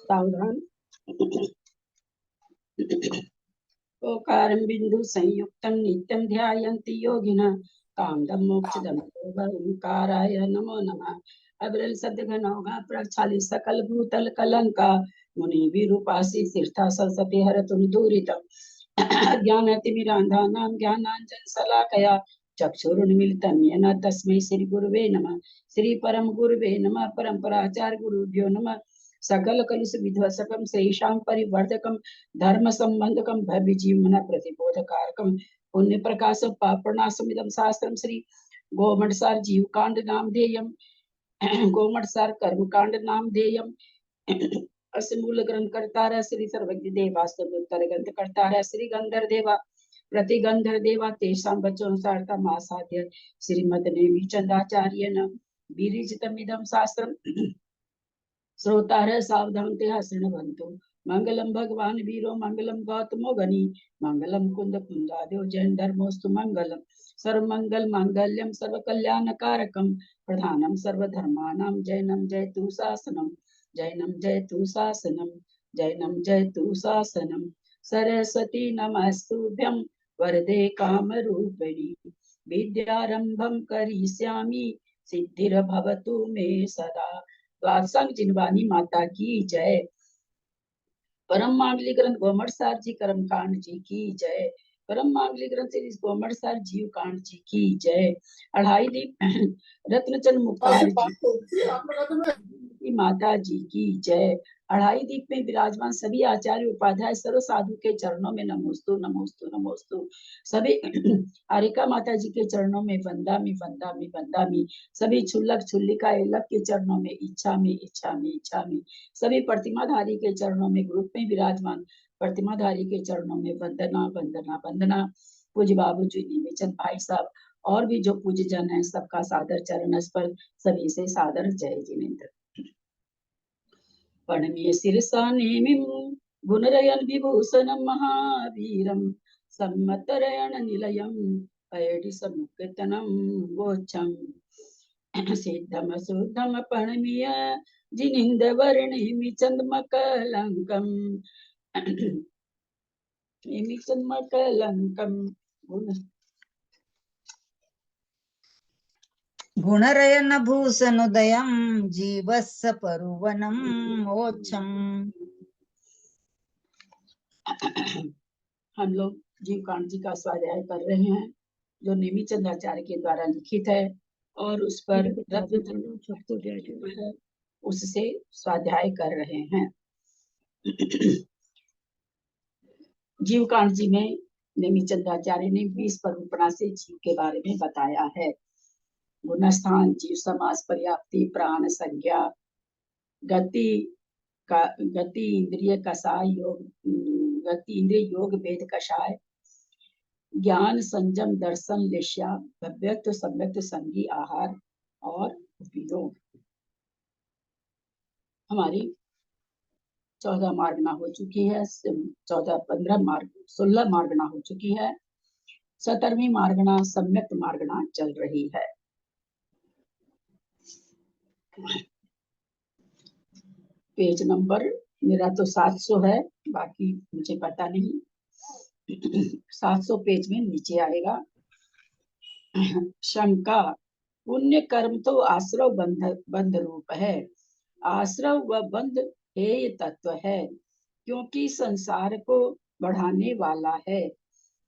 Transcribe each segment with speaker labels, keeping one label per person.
Speaker 1: सावधान। ओकारं बिंदु संयुक्तं नित्यं ध्यायन्ति योगिनः कामदं मोक्षदं ओंकाराय नमो नमः। अविरल सद्गनौघा प्रक्षाली सकल भूतल कलंका मुनि विरूपासी तीर्था सरस्वती हरतुम दूरितम् ज्ञानतिमिरान्धानां ज्ञानाञ्जन शलाकया चक्षुरुन्मीलितं येन तस्मै श्री गुरुवे नमः। श्री परम गुरुवे नमः। परम्पराचार्य गुरुभ्यो नमः। सकल कलुष विध्वंसकं श्रेषां परिवर्धकं धर्म संबंधकं भव्य जीवन प्रतिबोधकारकं पुण्य प्रकाश पापनाशमिदं शास्त्रं श्री गोमटसार जीव कांड नामधेयं गोमटसार कर्म कांड नामधेयं अस्य मूल ग्रंथ करता श्री सर्वज्ञ देवास्तव उत्तर ग्रंथ करता श्री गंधर देवा प्रतिगंधर देवा तेषां वचोनुसारता मासाध्य श्रीमद नेमि चंदाचार्य न विरचितमिदं शास्त्रम् श्रोतारः सावधानतया शृण्वन्तु। मंगलम भगवान वीरो मंगलम गौतमो गनि मंगलम कुंद कुंदादयो जैन धर्मोस्तु मंगलम सर्वमंगल मांगल्यम सर्वकल्याणकारकम प्रधानम सर्वधर्माणां जैनम जयतु शासनम जैनम जयतु शासनम जैनम जयतु शासनम। सरस्वती नमस्तुभ्यं वरदे कामरूपिणी विद्यारंभं करिष्यामि सिद्धिर्भवतु मे सदा। वात्संग जिनवानी माता की जय। परम मांगलिक ग्रंथ गोमटसार जी कर्मकांड जी की जय। परम मांगलिक ग्रंथ श्री गोमटसार जीव कांड जी की जय। अढ़ाई दीप रत्नचंद मुखार जी माता जी की जय। अढ़ाई दीप में विराजमान सभी आचार्य उपाध्याय सर्व साधु के चरणों में नमोस्तु नमोस्तु नमोस्तु। सभी आरिका माता जी के चरणों में वंदामी वंदामी वंदामी। सभी छुल्लक छुल्लिका एलक के चरणों में इच्छामी इच्छामी इच्छामी। सभी प्रतिमाधारी के चरणों में ग्रुप में विराजमान प्रतिमाधारी के चरणों में वंदना वंदना वंदना। पूज्य बाबू जी निमिचंद भाई साहब और भी जो पूज्य जन है सबका सादर चरण स्पर्श। सभी से सादर जय जिनेन्द्र। प्रणम्य शिरसा नेमिं गुणरयन विभूषणं महावीरं सम्मतरयण निलयं पैडि समुक्तनं गोच्छं सिद्धम शुद्धम प्रणम्य जिनिंद वर्णिमि चंद्रमकलंकं चंद्रमकलंकं
Speaker 2: गुणरयन भूषणोदयं जीवस्य परुवनं मोक्षम।
Speaker 1: हम लोग जीव कांड जी का स्वाध्याय कर रहे हैं जो नेमिचंद आचार्य के द्वारा लिखित है और उस पर उससे स्वाध्याय कर रहे हैं। जीव कांड जी में नेमिचंद आचार्य ने 20 परूपणा से जीव के बारे में बताया है। गुणस्थान जीव समास पर्याप्ति प्राण संज्ञा गति इंद्रिय कषाय योग गति इंद्रिय योग भेद कषाय ज्ञान संयम दर्शन लेश्या भव्यत्व सम्यक्त्व संगी आहार और उपयोग। हमारी 14 मार्गना हो चुकी है। 15 मार्ग 16 मार्गना हो चुकी है। 17वीं मार्गना सम्यक्त मार्गना चल रही है। पेज नंबर मेरा तो 700 है, बाकी मुझे पता नहीं। 700 पेज में नीचे आएगा। शंका पुण्य कर्म तो आश्रव बंध रूप है। आश्रव व बंध हेय तत्व है क्योंकि संसार को बढ़ाने वाला है।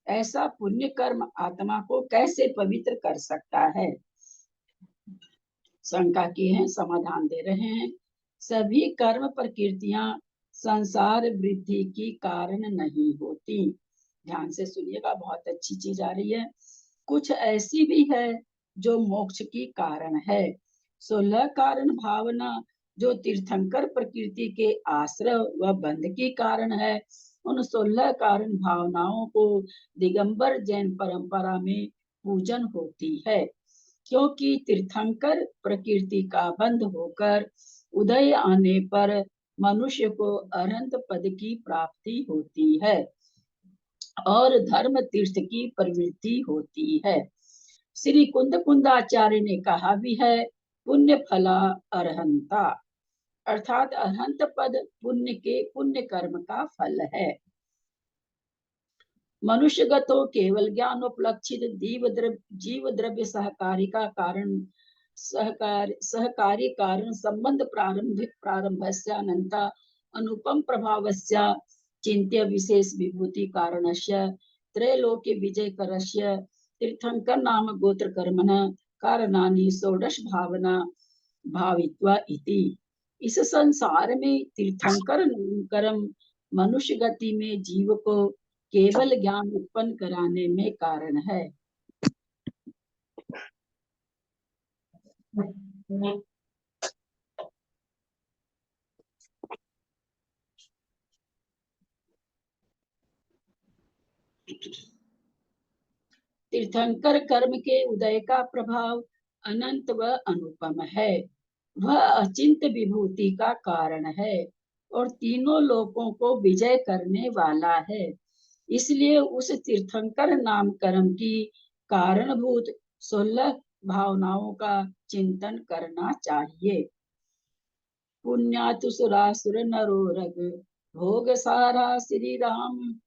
Speaker 1: ऐसा पुण्य कर्म आत्मा को कैसे पवित्र कर सकता है। शंका की है, समाधान दे रहे हैं। सभी कर्म प्रकृतियां संसार वृद्धि की कारण नहीं होती। ध्यान से सुनिएगा, बहुत अच्छी चीज आ रही है। कुछ ऐसी भी है जो मोक्ष की कारण है। 16 कारण भावना जो तीर्थंकर प्रकृति के आश्रय व बंध की कारण है। उन 16 कारण भावनाओं को दिगंबर जैन परंपरा में पूजन होती है क्योंकि तीर्थंकर प्रकृति का बंध होकर उदय आने पर मनुष्य को अनंत पद की प्राप्ति होती है और धर्म तीर्थ की प्रवृत्ति होती है। श्री कुंद कुंदाचार्य ने कहा भी है, पुण्य फला अरहंता। अर्थात अरहंत पद पुण्य कर्म का फल है। मनुष्यगतो केवल ज्ञानोपलक्षित जीव द्रव्य सहकारी का कारण सहकारी कारण संबंध प्रारंभस्य अनंता अनुपम प्रभावस्य चिंत्य विशेष विभूति कारणस्य त्रैलोक्य विजय करस्य तीर्थंकर नाम गोत्र कर्मण कारणानि षोडश भावना भावित्वा इति। इस संसार में तीर्थंकर कर्म मनुष्य गति में जीव को केवल ज्ञान उत्पन्न कराने में कारण है। तीर्थंकर कर्म के उदय का प्रभाव अनंत व अनुपम है। वह अचिंत विभूति का कारण है और तीनों लोकों को विजय करने वाला है। इसलिए उस तीर्थंकर नाम कर्म की कारणभूत 16 भावनाओं का चिंतन करना चाहिए। पुण्यातु सुरासुर नरोरग भोग सारा श्री राम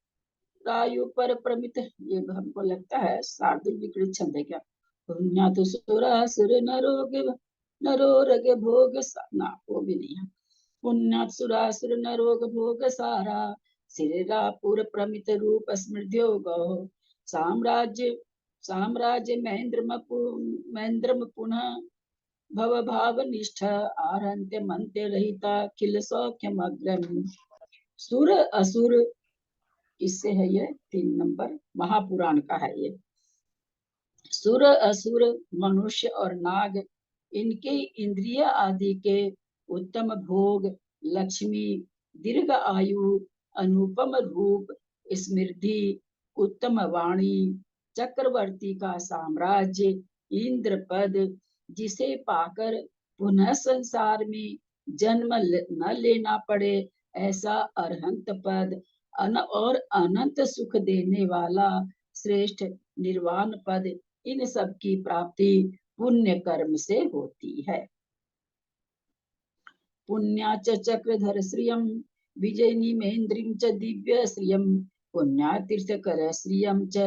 Speaker 1: रायु पर प्रमित। ये हमको लगता है शार्दुल विकृत छंद है क्या? पुण्यातु सुरासुर नरोरग भोग ना, वो भी नहीं है। पुण्यात सुरासुर नरोग भोग सारा सिरापुर प्रमित रूप स्मृत्यो गौ साम्राज्य साम्राज्य महेंद्रम पुनः भव भाव निष्ठ आरंत्य मंत्य रहिता किल सौख्यम अग्रम। सुर असुर, इससे है ये 3 नंबर महापुराण का है ये। सुर असुर मनुष्य और नाग, इनके इंद्रिय आदि के उत्तम भोग, लक्ष्मी, दीर्घ आयु, अनुपम रूप, स्मृति, उत्तम वाणी, चक्रवर्ती का साम्राज्य, इंद्र पद, जिसे पाकर पुनः संसार में जन्म न लेना पड़े ऐसा अरहंत पद, और अनंत सुख देने वाला श्रेष्ठ निर्वाण पद, इन सब की प्राप्ति पुण्य कर्म से होती है। पुण्याच चक्रधर श्रियम विजयनी महेंद्रिम च दिव्य श्रियम पुण्यातीर्थकर श्रियम च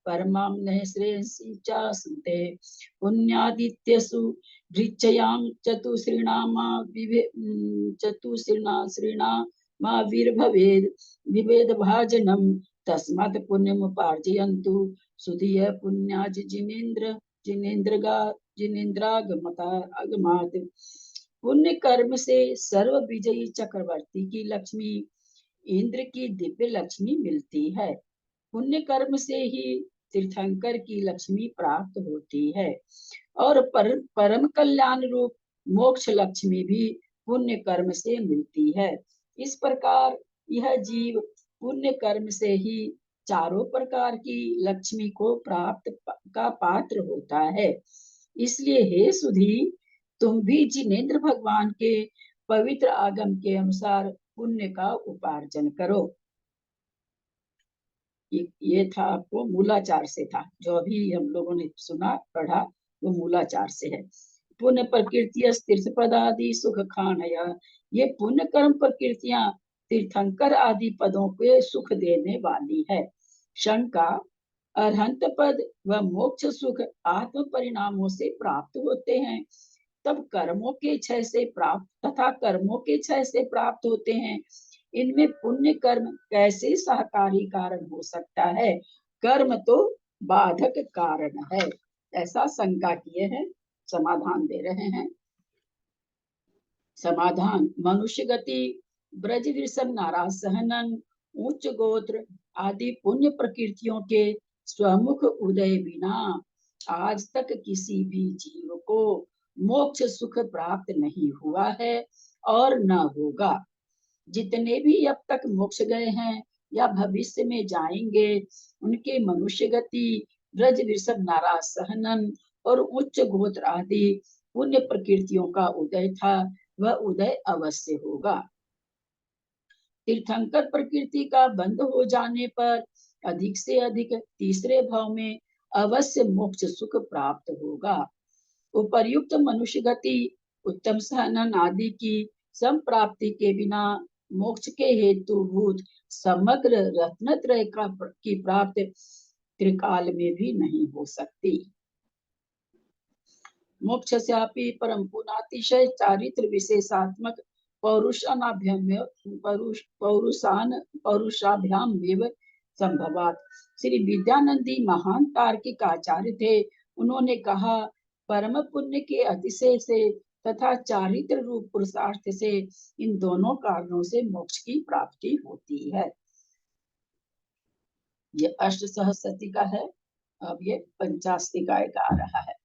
Speaker 1: परमाम्न श्रेयसी चास्ते पुण्यादित्यसु भृच्छयाम चतुश्रीणा विभेद भाजनम तस्मात् पुण्यमुपार्जयन्तु सुधीय पुण्याज जिनेन्द्रागमात्। पुण्य कर्म से सर्व विजयी चक्रवर्ती की लक्ष्मी, इंद्र की दिव्य लक्ष्मी मिलती है। पुण्य कर्म से ही तीर्थंकर की लक्ष्मी प्राप्त होती है और परम कल्याण रूप मोक्ष लक्ष्मी भी पुण्य कर्म से मिलती है। इस प्रकार यह जीव पुण्य कर्म से ही चारों प्रकार की लक्ष्मी को प्राप्त का पात्र होता है। इसलिए हे सुधी, तुम भी जिनेन्द्र भगवान के पवित्र आगम के अनुसार पुण्य का उपार्जन करो। ये था आपको मूलाचार से था, जो अभी हम लोगों ने सुना पढ़ा वो मूलाचार से है। पुण्य प्रकृति तीर्थ पदादि सुख खानया, ये पुण्य कर्म प्रकृतियां तीर्थंकर आदि पदों के सुख देने वाली है। शंका, अरहंत पद व मोक्ष सुख आत्म परिणामों से प्राप्त होते हैं, तब कर्मों के क्षय से प्राप्त होते हैं। इनमें पुण्य कर्म कैसे सहकारी कारण हो सकता है? कर्म तो बाधक कारण है, ऐसा शंका किए हैं। समाधान दे रहे हैं। समाधान, मनुष्य गति, ब्रज वृषभ नाराज सहनन, उच्च गोत्र आदि पुण्य प्रकृतियों के स्वमुख उदय बिना आज तक किसी भी जीव को मोक्ष सुख प्राप्त नहीं हुआ है और न होगा। जितने भी अब तक मोक्ष गए हैं या भविष्य में जाएंगे, उनके मनुष्य गति, ब्रज वृषभ नाराज सहनन और उच्च गोत्र आदि पुण्य प्रकृतियों का उदय था, वह उदय अवश्य होगा। तीर्थंकर प्रकृति का बंद हो जाने पर अधिक से अधिक तीसरे भाव में अवश्य मोक्ष सुख प्राप्त होगा। उपर्युक्त मनुष्य गति, उत्तम सहनन आदि की संप्राप्ति के बिना मोक्ष के हेतुभूत समग्र रत्नत्रय की प्राप्ति त्रिकाल में भी नहीं हो सकती। मोक्षस्यापि परम पुनातिशय चारित्र विशेषात्मक पौरुषाभ्याम एव संभवात। श्री विद्यानंदी महान तार्किक आचार्य थे। उन्होंने कहा, परम पुण्य के अतिशय से तथा चारित्र रूप पुरुषार्थ से इन दोनों कारणों से मोक्ष की प्राप्ति होती है। ये अष्ट सहस्रती का है। अब ये पंचास्तिकाय का आ रहा है।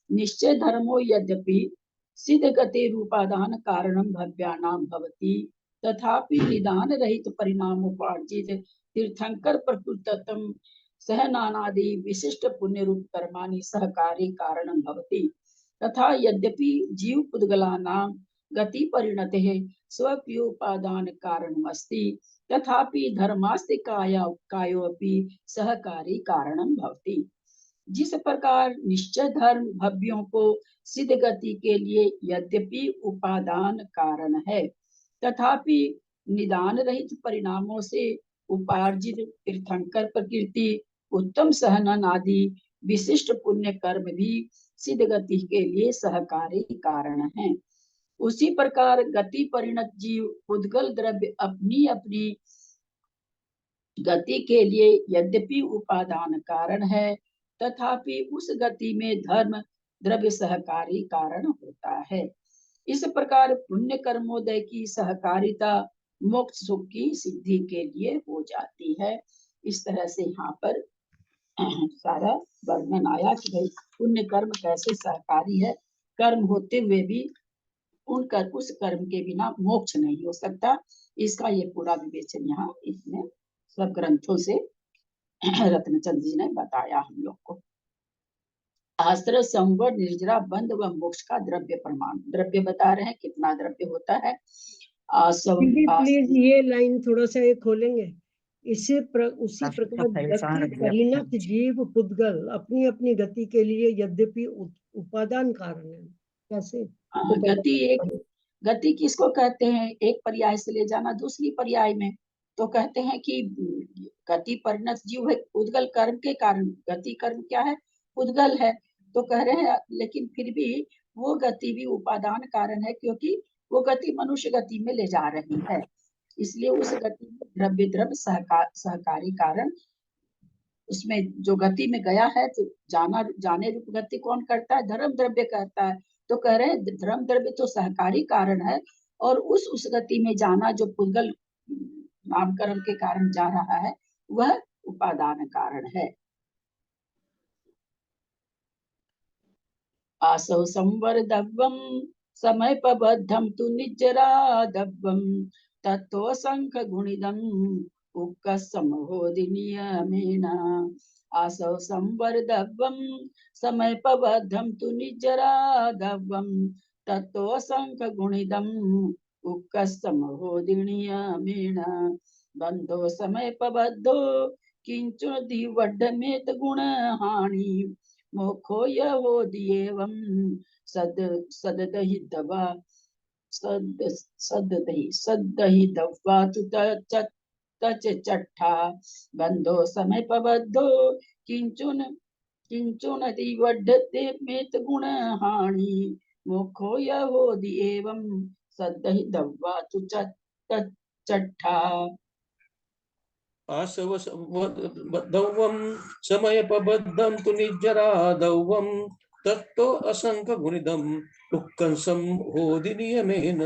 Speaker 1: निश्चय धर्मो यद्यपि सिद्ध गति रूपादान कारणम भव्यानाम भवति तथापि निदान रहित परिणामोपार्जित तीर्थंकर प्रकृततम सहनानादि विशिष्ट पुण्य रूप कर्माणि सहकारी कारणम भवति तथा यद्यपि जीव पुद्गलानां गति परिणतेः स्वप्योपादान कारणमस्ति तथापि धर्मास्तिकायोऽपि सहकारी कारणम भवति। जिस प्रकार निश्चय धर्म भव्यों को सिद्ध गति के लिए यद्यपि उपादान कारण है तथापि निदान रहित परिणामों से उपार्जित तीर्थंकर प्रकृति उत्तम सहनन आदि विशिष्ट पुण्य कर्म भी सिद्ध गति के लिए सहकारी कारण हैं। उसी प्रकार गति परिणत जीव उद्गल द्रव्य अपनी अपनी गति के लिए यद्यपि उपादान कारण है तथापि उस गति में धर्म द्रव्य सहकारी कारण होता है। इस प्रकार पुण्य कर्मोदय की सहकारिता मोक्ष सुख की सिद्धि के लिए हो जाती है। इस तरह से यहाँ पर सारा वर्णन आया कि भाई पुण्य कर्म कैसे सहकारी है। कर्म होते हुए भी उस कर्म के बिना मोक्ष नहीं हो सकता। इसका ये पूरा विवेचन यहाँ इसमें सब ग्रंथों से रत्नचंद जी ने बताया हम लोग को। आश्रय संवर निर्जरा बंध व मोक्ष का द्रव्य प्रमाण। द्रव्य बता रहे हैं कितना द्रव्य होता है।
Speaker 3: प्लीज ये लाइन थोड़ा सा ये खोलेंगे। उसी प्रकार गति परिणत जीव पुद्गल अपनी अपनी गति के लिए यद्यपि उपादान कारण है। कैसे?
Speaker 1: गति किसको कहते हैं? एक पर्याय से ले जाना दूसरी पर्याय में, तो कहते हैं कि गति परिणत जीव है उद्गल कर्म के कारण। गति कर्म क्या है? उद्गल है। तो कह रहे हैं लेकिन फिर भी वो गति भी उपादान कारण है, क्योंकि वो गति मनुष्य गति में ले जा रही है, इसलिए उस गति में द्रव्य सहकारी कारण। उसमें जो गति में गया है तो जाने रूप गति कौन करता है? धर्म द्रव्य करता है। तो कह रहे हैं धर्म द्रव्य तो सहकारी कारण है और उस गति में जाना जो पुद्गल नामकरण के कारण जा रहा है वह उपादान कारण है। आसौ संवर्धव्यम समयपबद्धम तु निजराधव्यम तत्तो संख गुणिदम उक्कसमहोदिनियमेन। आसौ संवर्धव्यम समयपबद्धम तु निजराधव्यम तत्तो संख गुणिदम उक्कसमहोदिनियमेन। बंधो समयपबद्धो किंचन दिवड्डमेत गुण हानि मोखो यहोदियेवं सददहि दवा तु तच चट्ठा। बंधो समयपबद्धो किंचन दिवड्डमेत गुण हानि मोखो यहोदियेवं सददहि दवा तु तच चट्ठा।
Speaker 4: आसवदौवं समयपबद्धं तु निजराधौवं तत्तो असंख गुणिदं उक्कंसं होदिनियमेन।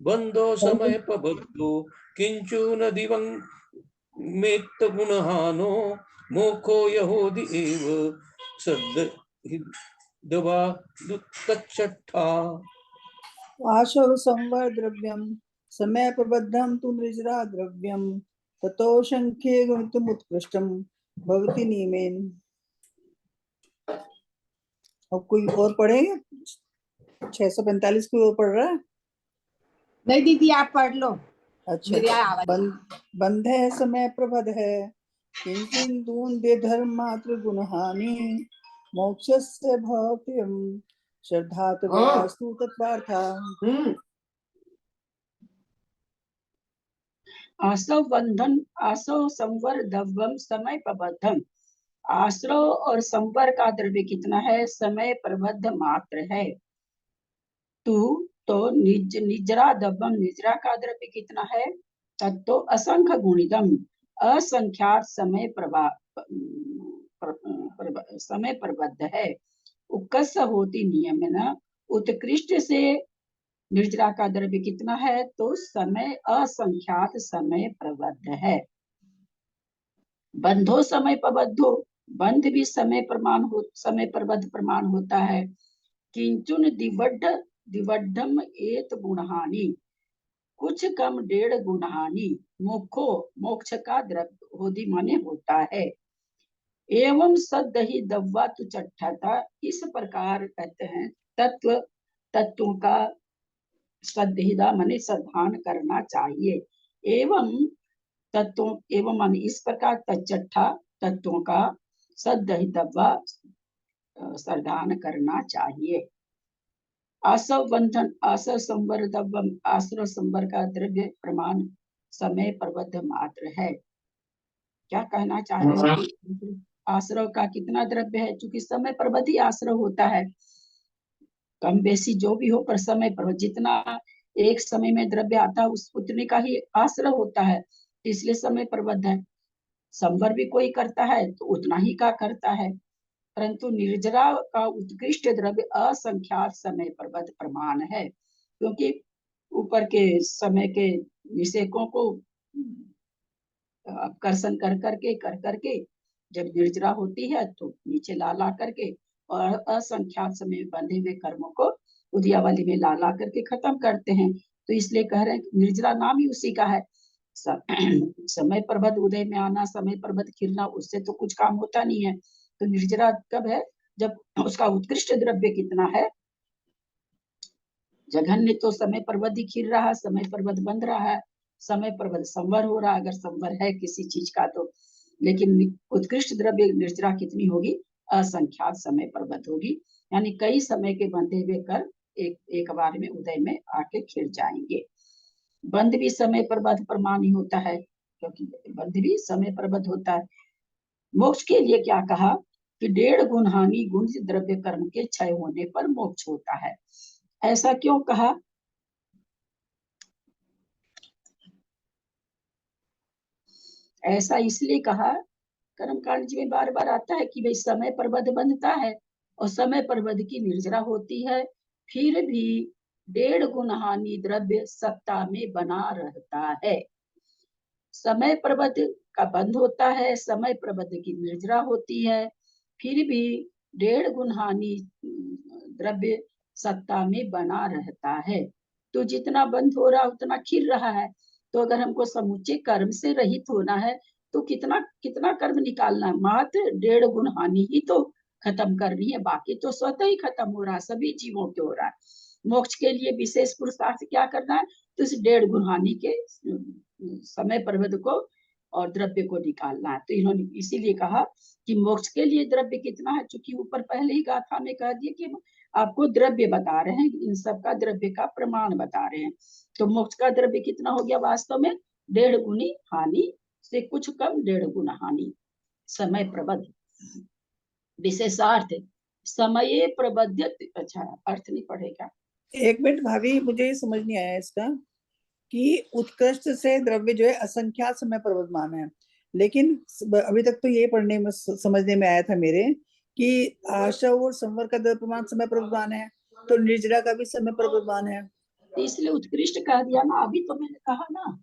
Speaker 4: बंधो समयपबद्धो किंचन दिवं मेत्त गुणहानो मोखो यहोदि एव सद्दवा तच्चट्ठा।
Speaker 5: आशव संवर द्रव्यम समयपबद्धं तु निजरा द्रव्यम ततो संख्ये गुणितुम उत्कृष्टम भवति नियमेन। अब कोई और पढ़ेगा? 645 कोई और पढ़ रहा है?
Speaker 6: नहीं दीदी आप पढ़ लो।
Speaker 5: अच्छा। बंधे समय प्रबध है किंचिन दून दे धर्म मात्र गुण हानि मोक्षस्य भवत्यम श्रद्धात वास्तु तत्वार्था।
Speaker 1: आसव बंधन आसव संवर द्रव्यम समय प्रबद्धम। आश्रव और संवर का द्रव्य कितना है? समय प्रबद्ध मात्र है। तू तो निजरा द्रव्यम, निजरा का द्रव्य कितना है? तत्तो असंख्य गुणितम, असंख्यात समय समय प्रबद्ध है। उक्कस होती नियम न, उत्कृष्ट से निर्जरा का द्रव्य कितना है? तो समय असंख्यात समय प्रबद्ध है। बंधो समय प्रबद्धो, बंध भी समय प्रबद्ध प्रमाण होता है। किंचुन दिवड्ढम एत गुणहानि, कुछ कम 1.5 गुणहानि। मोक्षो, मोक्ष का द्रव्य होदी माने होता है। एवं सदहि दव्वा तु चट्ठता, इस प्रकार कहते हैं तत्वों का सदहिदा माने सधान करना चाहिए। एवं तत्वों, एवं माने इस प्रकार तच्चट्ठा तत्वों का सदहितव्वा सधान करना चाहिए। आसव बंधन आसव संवर द्रव्यम, आश्रव संवर का द्रव्य प्रमाण समय प्रबद्ध मात्र है। क्या कहना चाह रहे हैं कि आश्रव का कितना द्रव्य है? क्योंकि समय प्रबद्ध ही आश्रव होता है, कम बेसी जो भी हो, पर समय प्रबद्ध जितना एक समय में द्रव्य आता है उस उतने का ही आश्रव होता है, इसलिए समय प्रबद्ध है। संवर भी कोई करता है तो उतना ही का करता है, परंतु निर्जरा का उत्कृष्ट द्रव्य असंख्यात समय प्रबद्ध प्रमाण है, क्योंकि ऊपर के समय के निषेकों को कर्षण कर करके जब निर्जरा होती है तो नीचे ला करके और असंख्यात समय बंधे हुए कर्मों को उदयावली में ला करके खत्म करते हैं। तो इसलिए कह रहे हैं निर्जरा नाम ही उसी का है। समय प्रबद्ध उदय में आना, समय प्रबद्ध खिलना, उससे तो कुछ काम होता नहीं है। तो निर्जरा कब है? जब उसका उत्कृष्ट द्रव्य कितना है। जघन्य तो समय प्रबद्ध ही खिल रहा है, समय प्रबद्ध बंध रहा है, समय प्रबद्ध संवर हो रहा है, अगर संवर है किसी चीज का तो। लेकिन उत्कृष्ट द्रव्य निर्जरा कितनी होगी? असंख्यात समय प्रबद्ध होगी, यानी कई समय के बंधे हुए कर एक बार में उदय में आके खिल जाएंगे। बंध भी समय प्रबद्ध प्रमाण ही होता है, क्योंकि बंध भी समय प्रबद्ध होता है। मोक्ष के लिए क्या कहा कि 1.5 गुण हानि, गुण द्रव्य कर्म के क्षय होने पर मोक्ष होता है। ऐसा क्यों कहा? ऐसा इसलिए कहा, कर्मकांड जी में बार बार आता है कि भाई समय प्रबद्ध बंधता है और समय प्रबद्ध की निर्जरा होती है, फिर भी 1.5 गुण हानि द्रव्य सत्ता में बना रहता है। समय प्रबद्ध का बंध होता है, समय प्रबद्ध की निर्जरा होती है, फिर भी 1.5 गुण हानि द्रव्य सत्ता में बना रहता है। तो जितना बंध हो रहा उतना खिल रहा है। तो अगर हमको समूचे कर्म से रहित होना है तो कितना कितना कर्म निकालना है? मात्र 1.5 गुण हानि ही तो खत्म करनी है, बाकी तो स्वतः ही खत्म हो रहा है, सभी जीवों के हो रहा है। मोक्ष के लिए विशेष पुरुषार्थ क्या करना है? तो इस 1.5 गुण हानि के समय प्रबद्ध को और द्रव्य को निकालना है। तो इन्होंने इसीलिए कहा कि मोक्ष के लिए द्रव्य कितना है, चूंकि ऊपर पहले ही गाथा में कह दिया कि आपको द्रव्य बता रहे हैं, इन सब का द्रव्य का प्रमाण बता रहे हैं। तो मोक्ष का द्रव्य कितना हो गया? वास्तव में 1.5 गुनी हानि से कुछ कम 1.5 गुना हानि समय प्रबद्ध। विशेषार्थ समय प्रबद्ध, अच्छा अर्थ नहीं पढ़ेगा।
Speaker 5: एक मिनट भाभी, मुझे ये समझ नहीं आया इसका कि उत्कृष्ट से द्रव्य जो है असंख्यात समय प्रवर्तमान है, लेकिन अभी तक तो ये पढ़ने में समझने में आया था मेरे कि आशव और संवर का द्रव्य प्रमाण समय प्रवर्तमान है, तो निर्जरा का भी समय प्रवर्तमान है।
Speaker 1: तो इसलिए उत्कृष्ट कह दिया ना। अभी तो मैंने कहा ना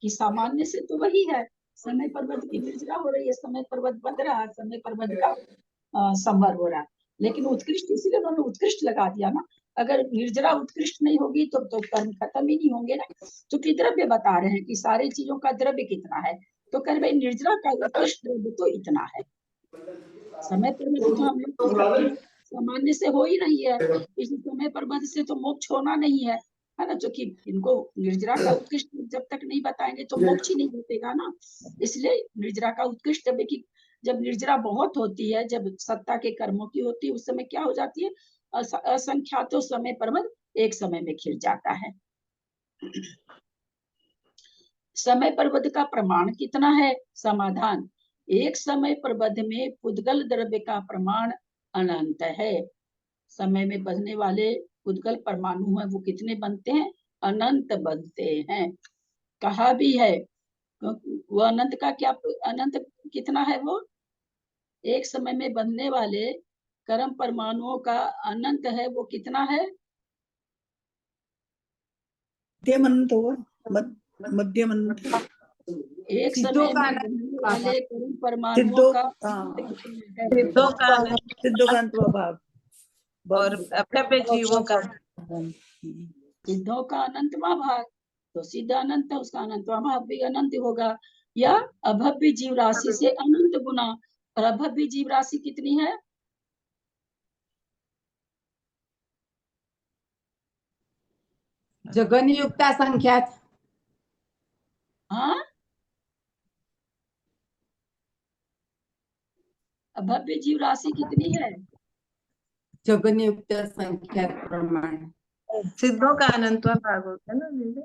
Speaker 1: कि सामान्य से तो वही है, समय प्रबद्ध की निर्जरा हो रही है, समय प्रबद्ध बंध रहा है, समय प्रबद्ध का संवर हो रहा है, लेकिन उत्कृष्ट इसलिए उन्होंने उत्कृष्ट लगा दिया ना। अगर निर्जरा उत्कृष्ट नहीं होगी तो कर्म खत्म ही नहीं होंगे ना। क्योंकि द्रव्य बता रहे हैं कि सारी चीजों का द्रव्य कितना है, तो कह भाई निर्जरा का उत्कृष्ट द्रव्य तो इतना है। समय प्रबद्ध तो हम लोग सामान्य से हो ही रही है, इस समय प्रबद्ध से तो मोक्ष होना नहीं है, है ना। जो कि इनको निर्जरा का उत्कृष्ट जब तक नहीं बताएंगे तो मोक्ष ही नहीं भेटेगा ना। इसलिए निर्जरा का उत्कृष्ट द्रव्य की जब निर्जरा बहुत होती है, जब सत्ता के कर्मों की होती है, उस समय क्या हो जाती है? असंख्यातों समय प्रबद्ध एक समय में खिल जाता है। समय प्रबंध का प्रमाण कितना है? समाधान, एक समय प्रबंध में पुद्गल द्रव्य का प्रमाण अनंत है। समय में बंधने वाले पुद्गल परमाणु है वो कितने बनते हैं? अनंत बनते हैं। कहा भी है वो अनंत का क्या, अनंत कितना है? वो एक समय में बनने वाले कर्म परमाणुओं का अनंत है, वो कितना है?
Speaker 5: मध्यम अनंत होगा, मध्यम अनंत।
Speaker 1: एक
Speaker 6: सिद्धों
Speaker 1: समय
Speaker 6: का
Speaker 1: में बनने वाले कर्म परमाणुओं
Speaker 5: सिद्धों
Speaker 1: का
Speaker 5: हाँ,
Speaker 1: अनंत कितना है?
Speaker 2: सिद्धों का
Speaker 5: सिद्धों का अंत भाव
Speaker 2: और अपने जीवों का
Speaker 1: सिद्धों का अनंतवा भाग, तो सिद्ध अनंत है, उसका अनंतवा भाग भी अनंत होगा। या अभव्य जीव राशि से अनंत गुना, और अभव्य जीव राशि कितनी है?
Speaker 6: जगन्युक्ता संख्या
Speaker 1: हाँ, अभव्य जीव राशि कितनी है?
Speaker 6: जगन्युक्त संख्या प्रमाण
Speaker 2: सिद्धों का अनंतवा भाग होता है ना दीदी?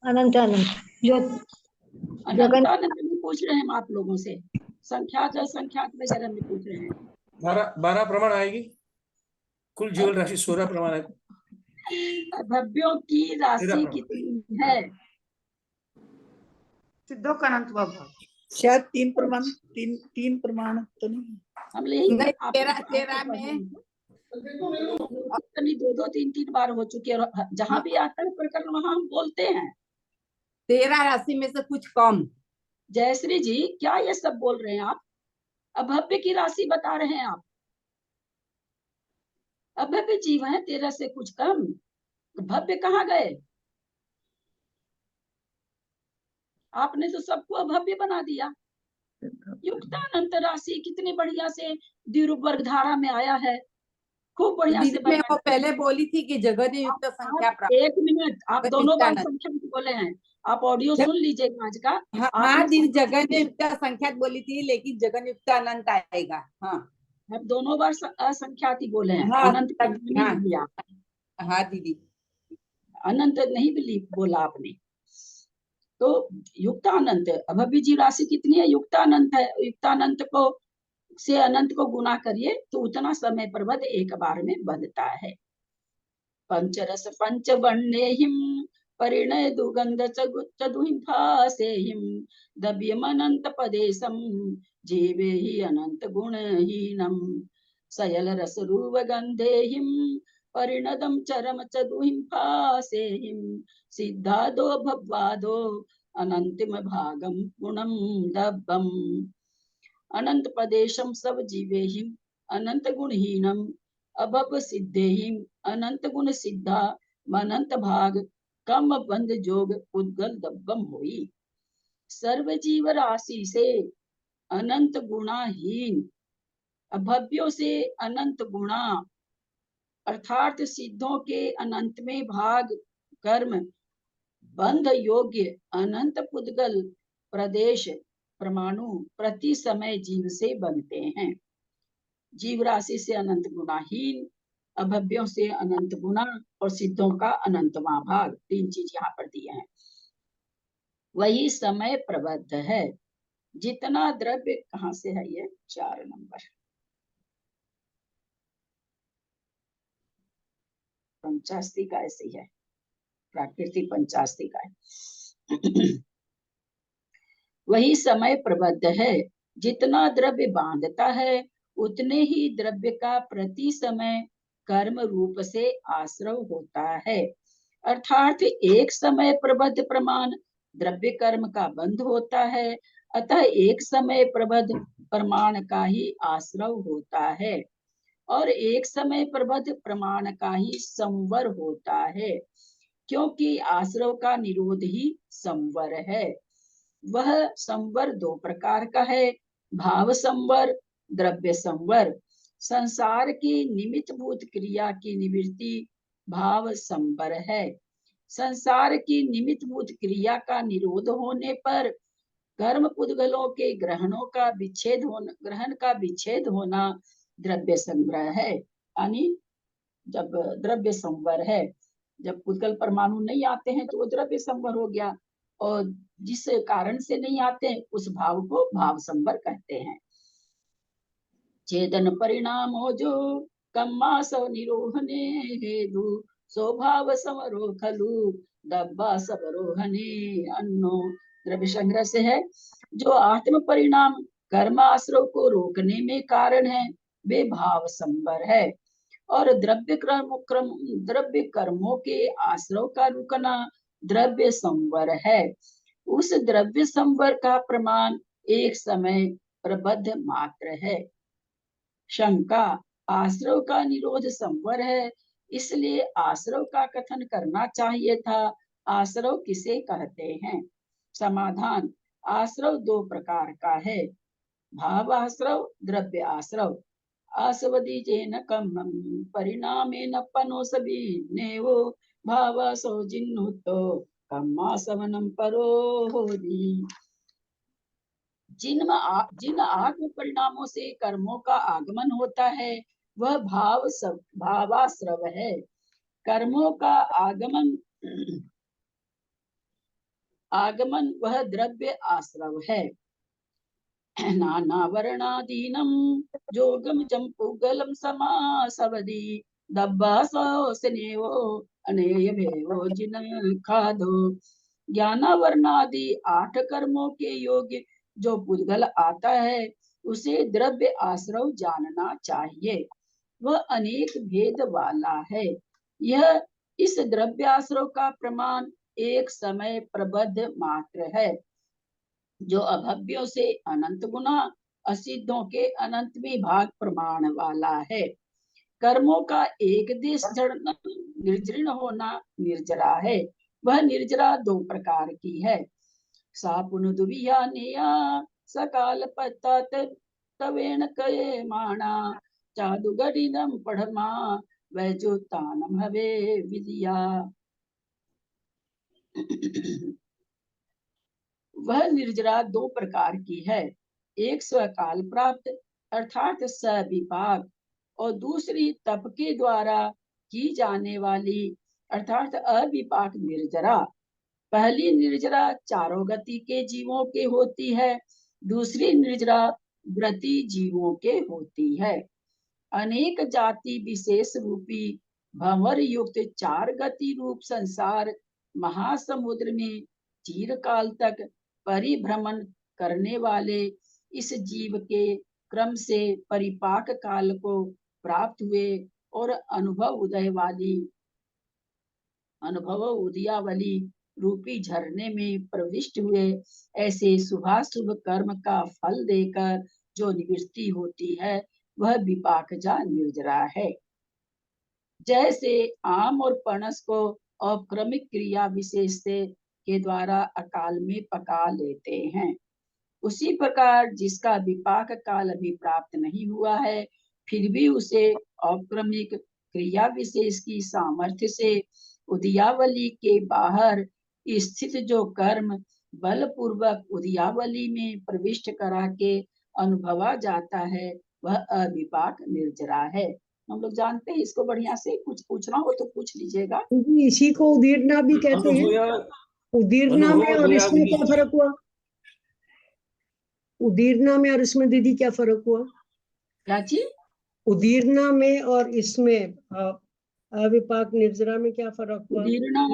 Speaker 7: अनंत अनंत जो
Speaker 1: अनंत अनंत में पूछ रहे हैं हम आप लोगों से, संख्यात असंख्यात वगैरह में पूछ रहे हैं।
Speaker 4: 12 प्रमाण आएगी, कुल जीवन राशि 16 प्रमाण है।
Speaker 1: अभव्यों की राशि
Speaker 4: 13 प्रमाण।
Speaker 1: कितनी है?
Speaker 2: सिद्धों का अनंतवा भाग
Speaker 5: शायद 3 प्रमाण, तीन प्रमाण तो नहीं।
Speaker 1: हम यही
Speaker 6: नहीं,
Speaker 1: आप
Speaker 6: 13 में
Speaker 1: दो 3 बार हो चुके हैं, और जहाँ भी आता है प्रकरण वहां हम बोलते हैं।
Speaker 6: 13 राशि में से कुछ कम।
Speaker 1: जयश्री जी, क्या ये सब बोल रहे हैं आप? अभव्य की राशि बता रहे हैं आप। अभव्य जीव है 13 से कुछ कम, भव्य कहाँ गए? आपने तो सबको अभव्य बना दिया। युक्तानंत राशि कितनी बढ़िया से द्विरूप वर्ग धारा में आया है, खूब बढ़िया से
Speaker 6: दीदी मैं वो
Speaker 1: बताया।
Speaker 6: पहले बोली थी कि जगन्युक्त संख्या प्राप्त।
Speaker 1: एक मिनट, आप दोनों बार संख्या बोले हैं, आप ऑडियो सुन लीजिएगा आज का।
Speaker 6: हाँ दीदी जगन्युक्त संख्या बोली थी, लेकिन जगन्युक्त अनंत आएगा। हाँ
Speaker 1: आप दोनों बार असंख्यात ही बोले हैं,
Speaker 6: हाँ
Speaker 1: अनंत का नाम ही
Speaker 6: हाँ
Speaker 1: नहीं लिया,
Speaker 6: हाँ दीदी
Speaker 1: अनंत नहीं बोला आपने। तो युक्तानंत, अभव्य जीव राशि कितनी है? युक्तानंत है। युक्तानंत को से अनंत को गुना करिए तो उतना समय प्रबंध एक बार में बंधता है। पंचरस पंचवर्णेहिम परिणय दुगंध चतुहिंफासेहिम दव्यमनंत पदेशम जीवे ही अनंत गुणहीनम सयल रस रूप गंधेहिम परिणदम चरम चतुहिंफासेहिम सिद्धादो भववादो अनंतिम भागम गुणम दब्बम अनंत पदेशम सब जीवेहिम अनंत गुणहीनम अभव सिद्धेहिम अनंत गुण सिद्धा अनंत भाग कम बंध जोग उद्गल दब्बम होई। सर्व जीव राशि से अनंत गुणाहीन, अभव्यों से अनंत गुणा, अर्थात सिद्धों के अनंत में भाग कर्म बंध योग्य अनंत पुद्गल प्रदेश परमाणु प्रति समय जीव से बनते हैं। जीव राशि से अनंत गुणाहीन, अभव्यों से अनंत गुणा और सिद्धों का अनंतवां भाग, 3 चीज यहाँ पर दिए हैं। वही समय प्रबद्ध है। जितना द्रव्य, कहाँ से है ये? 4 नंबर, पंचास्ती का ऐसे ही है, प्राकृतिक पंचास्ती का है। वही समय प्रबद्ध है। जितना द्रव्य बांधता है उतने ही द्रव्य का प्रति समय कर्म रूप से आश्रव होता है। अर्थात एक समय प्रबद्ध प्रमाण द्रव्य कर्म का बंध होता है, अतः एक समय प्रबद्ध प्रमाण का ही आश्रव होता है और एक समय प्रबद्ध प्रमाण का ही संवर होता है, क्योंकि आश्रव का निरोध ही संवर है। वह संवर 2 प्रकार का है, भाव संवर, द्रव्य संवर। संसार की निमित्त भूत क्रिया की निवृत्ति भाव संवर है। संसार की निमित्त भूत क्रिया का निरोध होने पर कर्म पुद्गलों के ग्रहण का विच्छेद होना द्रव्य संग्रह है। यानी जब द्रव्य संवर है, जब पुद्गल परमाणु नहीं आते हैं तो वो द्रव्य संवर हो गया, और जिस कारण से नहीं आते उस भाव को भाव संवर कहते हैं। चेतन परिणाम हो जो कम्मास निरोहने हेतु स्वभाव समरो खलु डब्बा सबरोहने अन्नो। द्रव्य संग्रह से है, जो आत्म परिणाम कर्माश्रव को रोकने में कारण है वे भाव संवर है, और द्रव्य कर्मों के आश्रव का रुकना द्रव्य संवर है। उस द्रव्य संवर का प्रमाण एक समय प्रबद्ध मात्र है। शंका, आश्रव का निरोध संवर है, इसलिए आश्रव का कथन करना चाहिए था। आश्रव किसे कहते हैं? समाधान, आश्रव दो प्रकार का है, भाव आश्रव, द्रव्य आश्रव। आसवदीजेन कम्मं परिणामेन पनोसबि नेवो भावासो जिन्नुतो कम्मासवनं परो होदि। जिन आत्म परिणामों से कर्मों का आगमन होता है वह भावाश्रव है। कर्मों का आगमन वह द्रव्य आश्रव है। नानावर्णादीनं जोगम जम्पुगलम समासवदि दब्बासोसनेवो अनेयमेवो जिन खादो। ज्ञानावर्णादि 8 कर्मों के योग्य जो पुद्गल आता है उसे द्रव्य आश्रव जानना चाहिए, वह अनेक भेद वाला है। यह इस द्रव्य आश्रव का प्रमाण एक समय प्रबद्ध मात्र है, जो अभव्यों से अनंत गुना असिद्धों के अनंत में भाग प्रमाण वाला है। कर्मों का एक देश निर्जृण होना निर्जरा है, वह निर्जरा दो प्रकार की है। सापुन दुविया नेया सकाल पत्तात तवेण कये माणा चादुगरिनम पढ़मा वैजुतानम हवे विदिया। वह निर्जरा दो प्रकार की है, एक स्वकाल प्राप्त अर्थात सविपाक, और दूसरी तप के द्वारा की जाने वाली अर्थात अविपाक निर्जरा। पहली निर्जरा चारों गति के जीवों के होती है, दूसरी निर्जरा व्रती जीवों के होती है। अनेक जाति विशेष रूपी भंवर युक्त 4 गति रूप संसार महासमुद्र में चिरकाल तक परिभ्रमण करने वाले इस जीव के क्रम से परिपाक काल को प्राप्त हुए और अनुभव उदयावली रूपी झरने में प्रविष्ट हुए, ऐसे शुभाशुभ कर्म का फल देकर जो निवृत्ति होती है वह विपाकजा निर्जरा है। जैसे आम और पनस को अक्रमिक क्रिया विशेष से के द्वारा अकाल में पका लेते हैं, उसी प्रकार जिसका विपाक काल अभी प्राप्त नहीं हुआ है फिर भी उसे अक्रमिक क्रिया विशेष की सामर्थ्य से उदयावली के बाहर स्थित जो कर्म बलपूर्वक उदयावली में प्रविष्ट करा के अनुभवा जाता है वह अविपाक निर्जरा है। हम लोग जानते हैं, इसको बढ़िया से कुछ पूछना हो तो पूछ लीजिएगा।
Speaker 3: इसी को उदीरना भी कहते हैं। उदीरना में और इसमें क्या फर्क हुआ? उदीरना में और इसमें दीदी क्या फर्क हुआ?
Speaker 1: क्या चीज?
Speaker 3: उदीरना में और इसमें अविपाक निर्जरा में क्या फर्क हुआ?
Speaker 1: उदीरना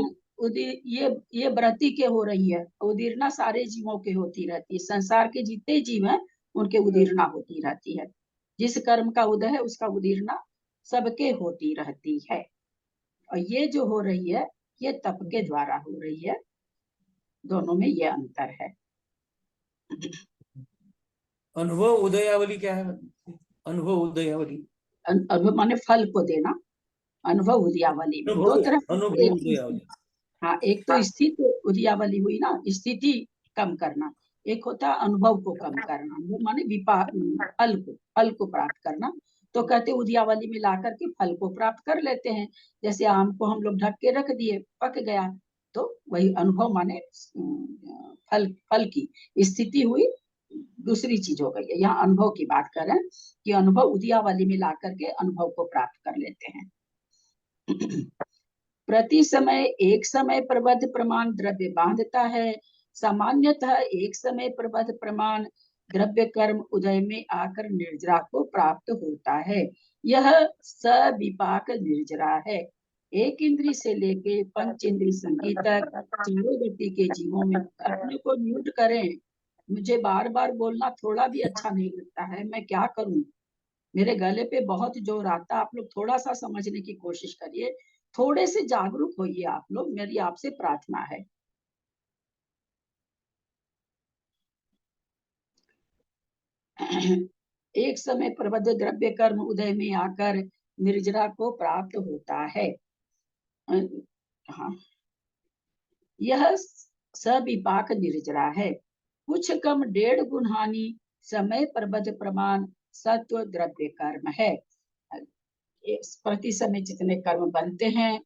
Speaker 1: ये व्रती के हो रही है, उदीरना सारे जीवों के होती रहती है। संसार के जितने जीव हैं उनके उदीरना होती रहती है। जिस कर्म का उदय है उसका उदीरना सबके होती रहती है, और ये जो हो रही है ये तप के द्वारा हो रही है। दोनों में ये अंतर है।
Speaker 4: अनुभव उदयावली क्या है? अनुभव उदयावली
Speaker 1: अनुभव माने फल को देना। अनुभव उदयावली में दो तरह,
Speaker 4: अनुभव उदयावली।
Speaker 1: हाँ, एक तो स्थित उदयावली हुई ना, स्थिति कम करना, एक होता है अनुभव को कम करना। अनुभव माने विपाक, फल को प्राप्त करना। तो कहते उदयावली में ला करके फल को प्राप्त कर लेते हैं। जैसे आम को हम लोग ढक के रख दिए, पक गया, तो वही अनुभव माने फल की स्थिति हुई, दूसरी चीज हो गई है। यहाँ अनुभव की बात कर रहे हैं कि अनुभव उदयावली में ला करके अनुभव को प्राप्त कर लेते हैं। प्रति समय एक समय प्रबद्ध प्रमाण द्रव्य बांधता है, सामान्यतः एक समय प्रबद्ध प्रमाण द्रव्य कर्म उदय में आकर निर्जरा को प्राप्त होता है। यह सविपाक निर्जरा है। एक इंद्री से लेके पंच इंद्री संगीत तक चारों गति के जीवों में अपने को म्यूट करें। मुझे बार बार बोलना थोड़ा भी अच्छा नहीं लगता है, मैं क्या करूं? मेरे गले पे बहुत जोर आता। आप लोग थोड़ा सा समझने की कोशिश करिए, थोड़े से जागरूक होइए आप लोग, मेरी आपसे प्रार्थना है। एक समय प्रबद्ध द्रव्य कर्म उदय में आकर निर्जरा को प्राप्त होता है। हाँ, यह सविपाक निर्जरा है। कुछ कम 1.5 गुण हानि समय प्रबद्ध प्रमाण सत्व द्रव्य कर्म है। प्रति समय जितने कर्म बनते हैं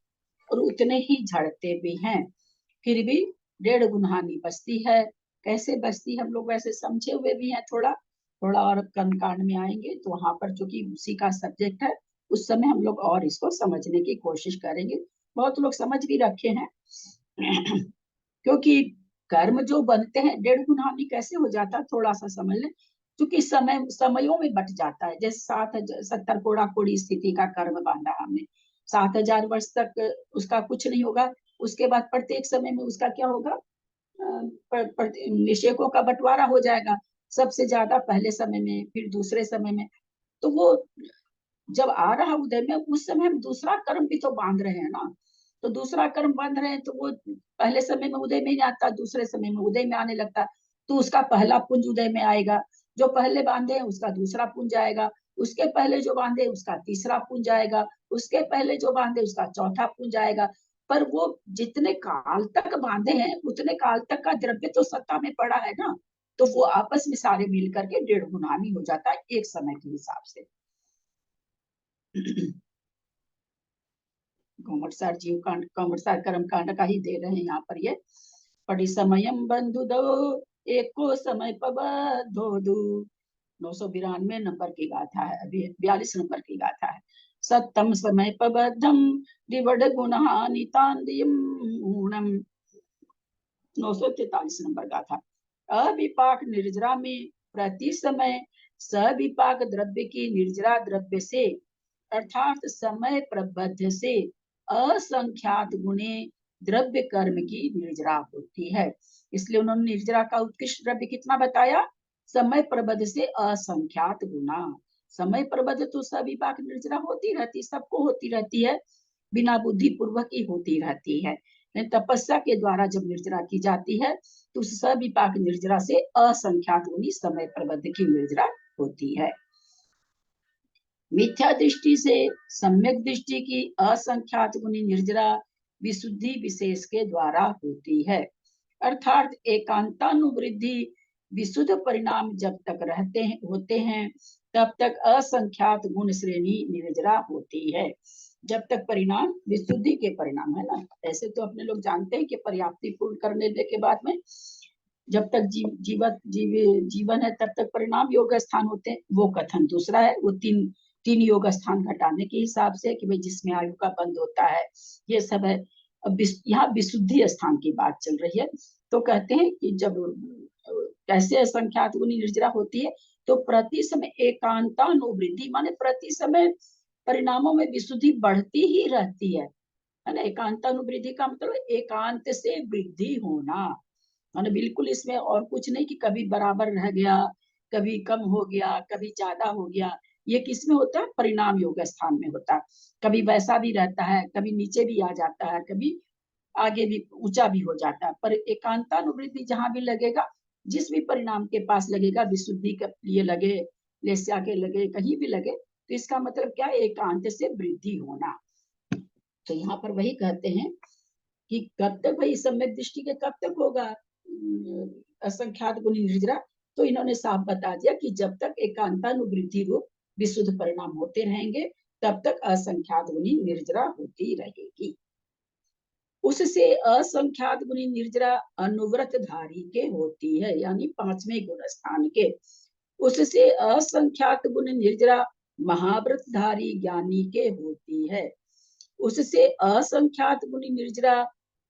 Speaker 1: और उतने ही झड़ते भी हैं, फिर भी 1.5 गुण हानि बचती है। कैसे बचती हम लोग वैसे समझे हुए भी हैं। थोड़ा और कर्म कांड में आएंगे तो वहां पर चूंकि उसी का सब्जेक्ट है, उस समय हम लोग और इसको समझने की कोशिश करेंगे। बहुत लोग समझ भी रखे हैं क्योंकि कर्म जो बनते हैं 1.5 गुण हानि कैसे हो जाता है थोड़ा सा समझ लें। क्योंकि समयों में बट जाता है। जैसे 70 कोड़ा कोड़ी स्थिति का कर्म बांधा हमने, 7000 वर्ष तक उसका कुछ नहीं होगा। उसके बाद प्रत्येक समय में उसका क्या होगा, निषेकों का बंटवारा हो जाएगा। सबसे ज्यादा पहले समय में, फिर दूसरे समय में। तो वो जब आ रहा उदय में, उस समय हम दूसरा कर्म भी तो बांध रहे हैं ना। तो दूसरा कर्म बांध रहे हैं तो वो पहले समय में उदय में नहीं आता, दूसरे समय में उदय में आने लगता। तो उसका पहला पुंज उदय में आएगा। जो पहले बांधे हैं उसका दूसरा पुंज आएगा। उसके पहले जो बांधे उसका तीसरा पुंज आएगा। उसके पहले जो बांधे उसका चौथा पुंज आएगा। पर वो जितने काल तक बांधे हैं उतने काल तक का द्रव्य तो सत्ता में पड़ा है ना। तो वो आपस में सारे मिल करके 1.5 गुण हानि हो जाता है एक समय के हिसाब से। कौमटसार जीव कांड, कौमटसार कर्म कांड का ही दे रहे हैं यहाँ पर ये। परिसमयम बंधु दो एको समय पबद्धो दु। 992 नंबर की गाथा है, अभी 42 नंबर की गाथा है। सत्तम समय पबद्धम दिवड गुणहानितांदियम ऊणम। 943 नंबर गाथा। अविपाक निर्जरा में प्रति समय सविपाक द्रव्य की निर्जरा द्रव्य से अर्थात समय प्रबद्ध से असंख्यात गुणे द्रव्य कर्म की निर्जरा होती है। इसलिए उन्होंने निर्जरा का उत्कृष्ट द्रव्य कितना बताया, समय प्रबद्ध से असंख्यात गुना। समय प्रबद्ध तो सविपाक निर्जरा होती रहती, सबको होती रहती है, बिना बुद्धि पूर्वक ही होती रहती है। तपस्या के द्वारा जब निर्जरा की जाती है तो उस सविपाक निर्जरा से असंख्यात गुनी समय प्रबद्ध की निर्जरा होती है। मिथ्या दृष्टि से सम्यक दृष्टि की असंख्यात गुनी निर्जरा विशुद्धि विशेष के द्वारा होती है। अर्थात एकांतानुवृद्धि विशुद्ध परिणाम जब तक होते हैं तब तक असंख्यात गुण श्रेणी निर्जरा होती है। जब तक परिणाम विशुद्धि के परिणाम है ना। ऐसे तो अपने लोग जानते हैं कि पर्याप्ति पूर्ण करने के बाद में जब तक जीवन है तब तक परिणाम योग स्थान होते हैं। वो कथन दूसरा है। वो तीन योग स्थान घटाने के हिसाब से कि भाई जिसमें आयु का बंद होता है, ये सब है। अब यहाँ विशुद्धि स्थान की बात चल रही है। तो कहते हैं कि जब कैसे असंख्यात गुनी निर्जरा होती है, तो प्रति समय एकांतानुवृद्धि माने प्रति समय परिणामों में विशुद्धि बढ़ती ही रहती है ना। एकांतानुवृद्धि का मतलब एकांत से वृद्धि होना, माने बिल्कुल इसमें और कुछ नहीं कि कभी बराबर रह गया, कभी कम हो गया, कभी ज्यादा हो गया। ये किसमें होता है, परिणाम योग स्थान में होता है। कभी वैसा भी रहता है, कभी नीचे भी आ जाता है, कभी आगे भी ऊंचा भी हो जाता है। पर एकांतानुवृत्ति जहां भी लगेगा, जिस भी परिणाम के पास लगेगा, विशुद्धि के लिए लगे, लेस्या के लगे, कहीं भी लगे, तो इसका मतलब क्या, एकांत से वृद्धि होना। तो यहाँ पर वही कहते हैं कि कब तक भाई सम्यक दृष्टि के कब तक होगा असंख्यात गुणी निर्जरा। तो इन्होंने साफ बता दिया कि जब तक एकांतानुवृत्ति रूप विशुद्ध परिणाम होते रहेंगे तब तक असंख्यात गुणी निर्जरा होती रहेगी। उससे असंख्यात गुणी निर्जरा अनुव्रत धारी के होती है, यानी 5वें गुण स्थान के। उससे असंख्यात गुण निर्जरा महाव्रत धारी ज्ञानी के होती है। उससे असंख्यात गुणी निर्जरा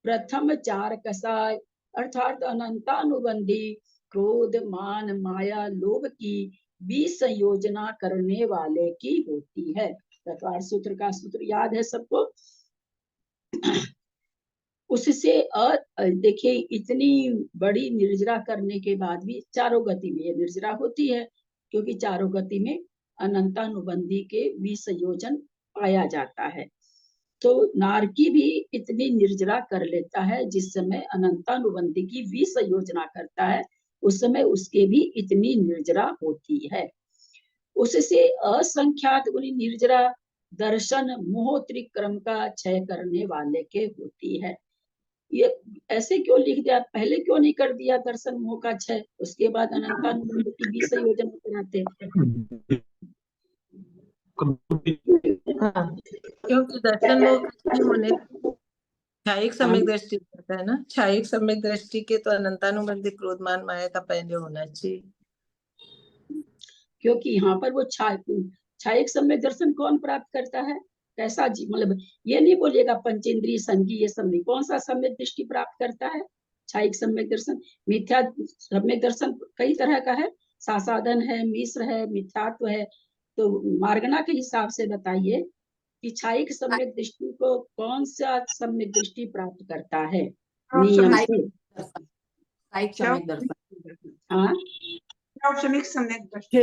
Speaker 1: प्रथम 4 कसाय अर्थात अनंतानुबंधी क्रोध, मान, माया, लोभ की भी संयोजना करने वाले की होती है। चतुर्थ सूत्र का सूत्र याद है सबको। उससे देखिए इतनी बड़ी निर्जरा करने के बाद भी चारों गति में ये निर्जरा होती है, क्योंकि चारों गति में अनंतानुबंधी के विसंयोजन पाया जाता है। तो नारकी भी इतनी निर्जरा कर लेता है, जिस समय अनंतानुबंधी की विसंयोजना करता है उस समय उसके भी इतनी निर्जरा होती है। उससे असंख्यात गुनी निर्जरा दर्शन मोह त्रिक्रम का क्षय करने वाले के होती है। ये ऐसे क्यों लिख दिया, पहले क्यों नहीं कर दिया दर्शन मोह का क्षय, उसके बाद अनंतानुबंध की विसंयोजन कराते।
Speaker 2: क्योंकि दर्शन मोह होने क्षायिक सम्यक दृष्टि करता है ना, क्षायिक सम्यक दृष्टि के तो अनंतानुबंधी क्रोधमान माया का पहले होना चाहिए।
Speaker 1: क्योंकि यहाँ पर वो क्षायिक सम्यक दर्शन कौन प्राप्त करता है, कैसा जी, मतलब ये नहीं बोलिएगा पंचेंद्रिय संगी ये सब नहीं, कौन सा सम्यक दृष्टि प्राप्त करता है क्षायिक सम्यक दर्शन। मिथ्या सम्यक दर्शन कई तरह का है, सासाधन है, मिश्र है, मिथ्यात्व है। तो मार्गना के हिसाब से बताइए कि क्षायिक सम्यक दृष्टि को कौन सा सम्यक दृष्टि प्राप्त करता है नियम से।
Speaker 6: क्षायिक सम्यक दर्शन।
Speaker 1: हाँ
Speaker 2: औपचारिक सम्यक दृष्टि।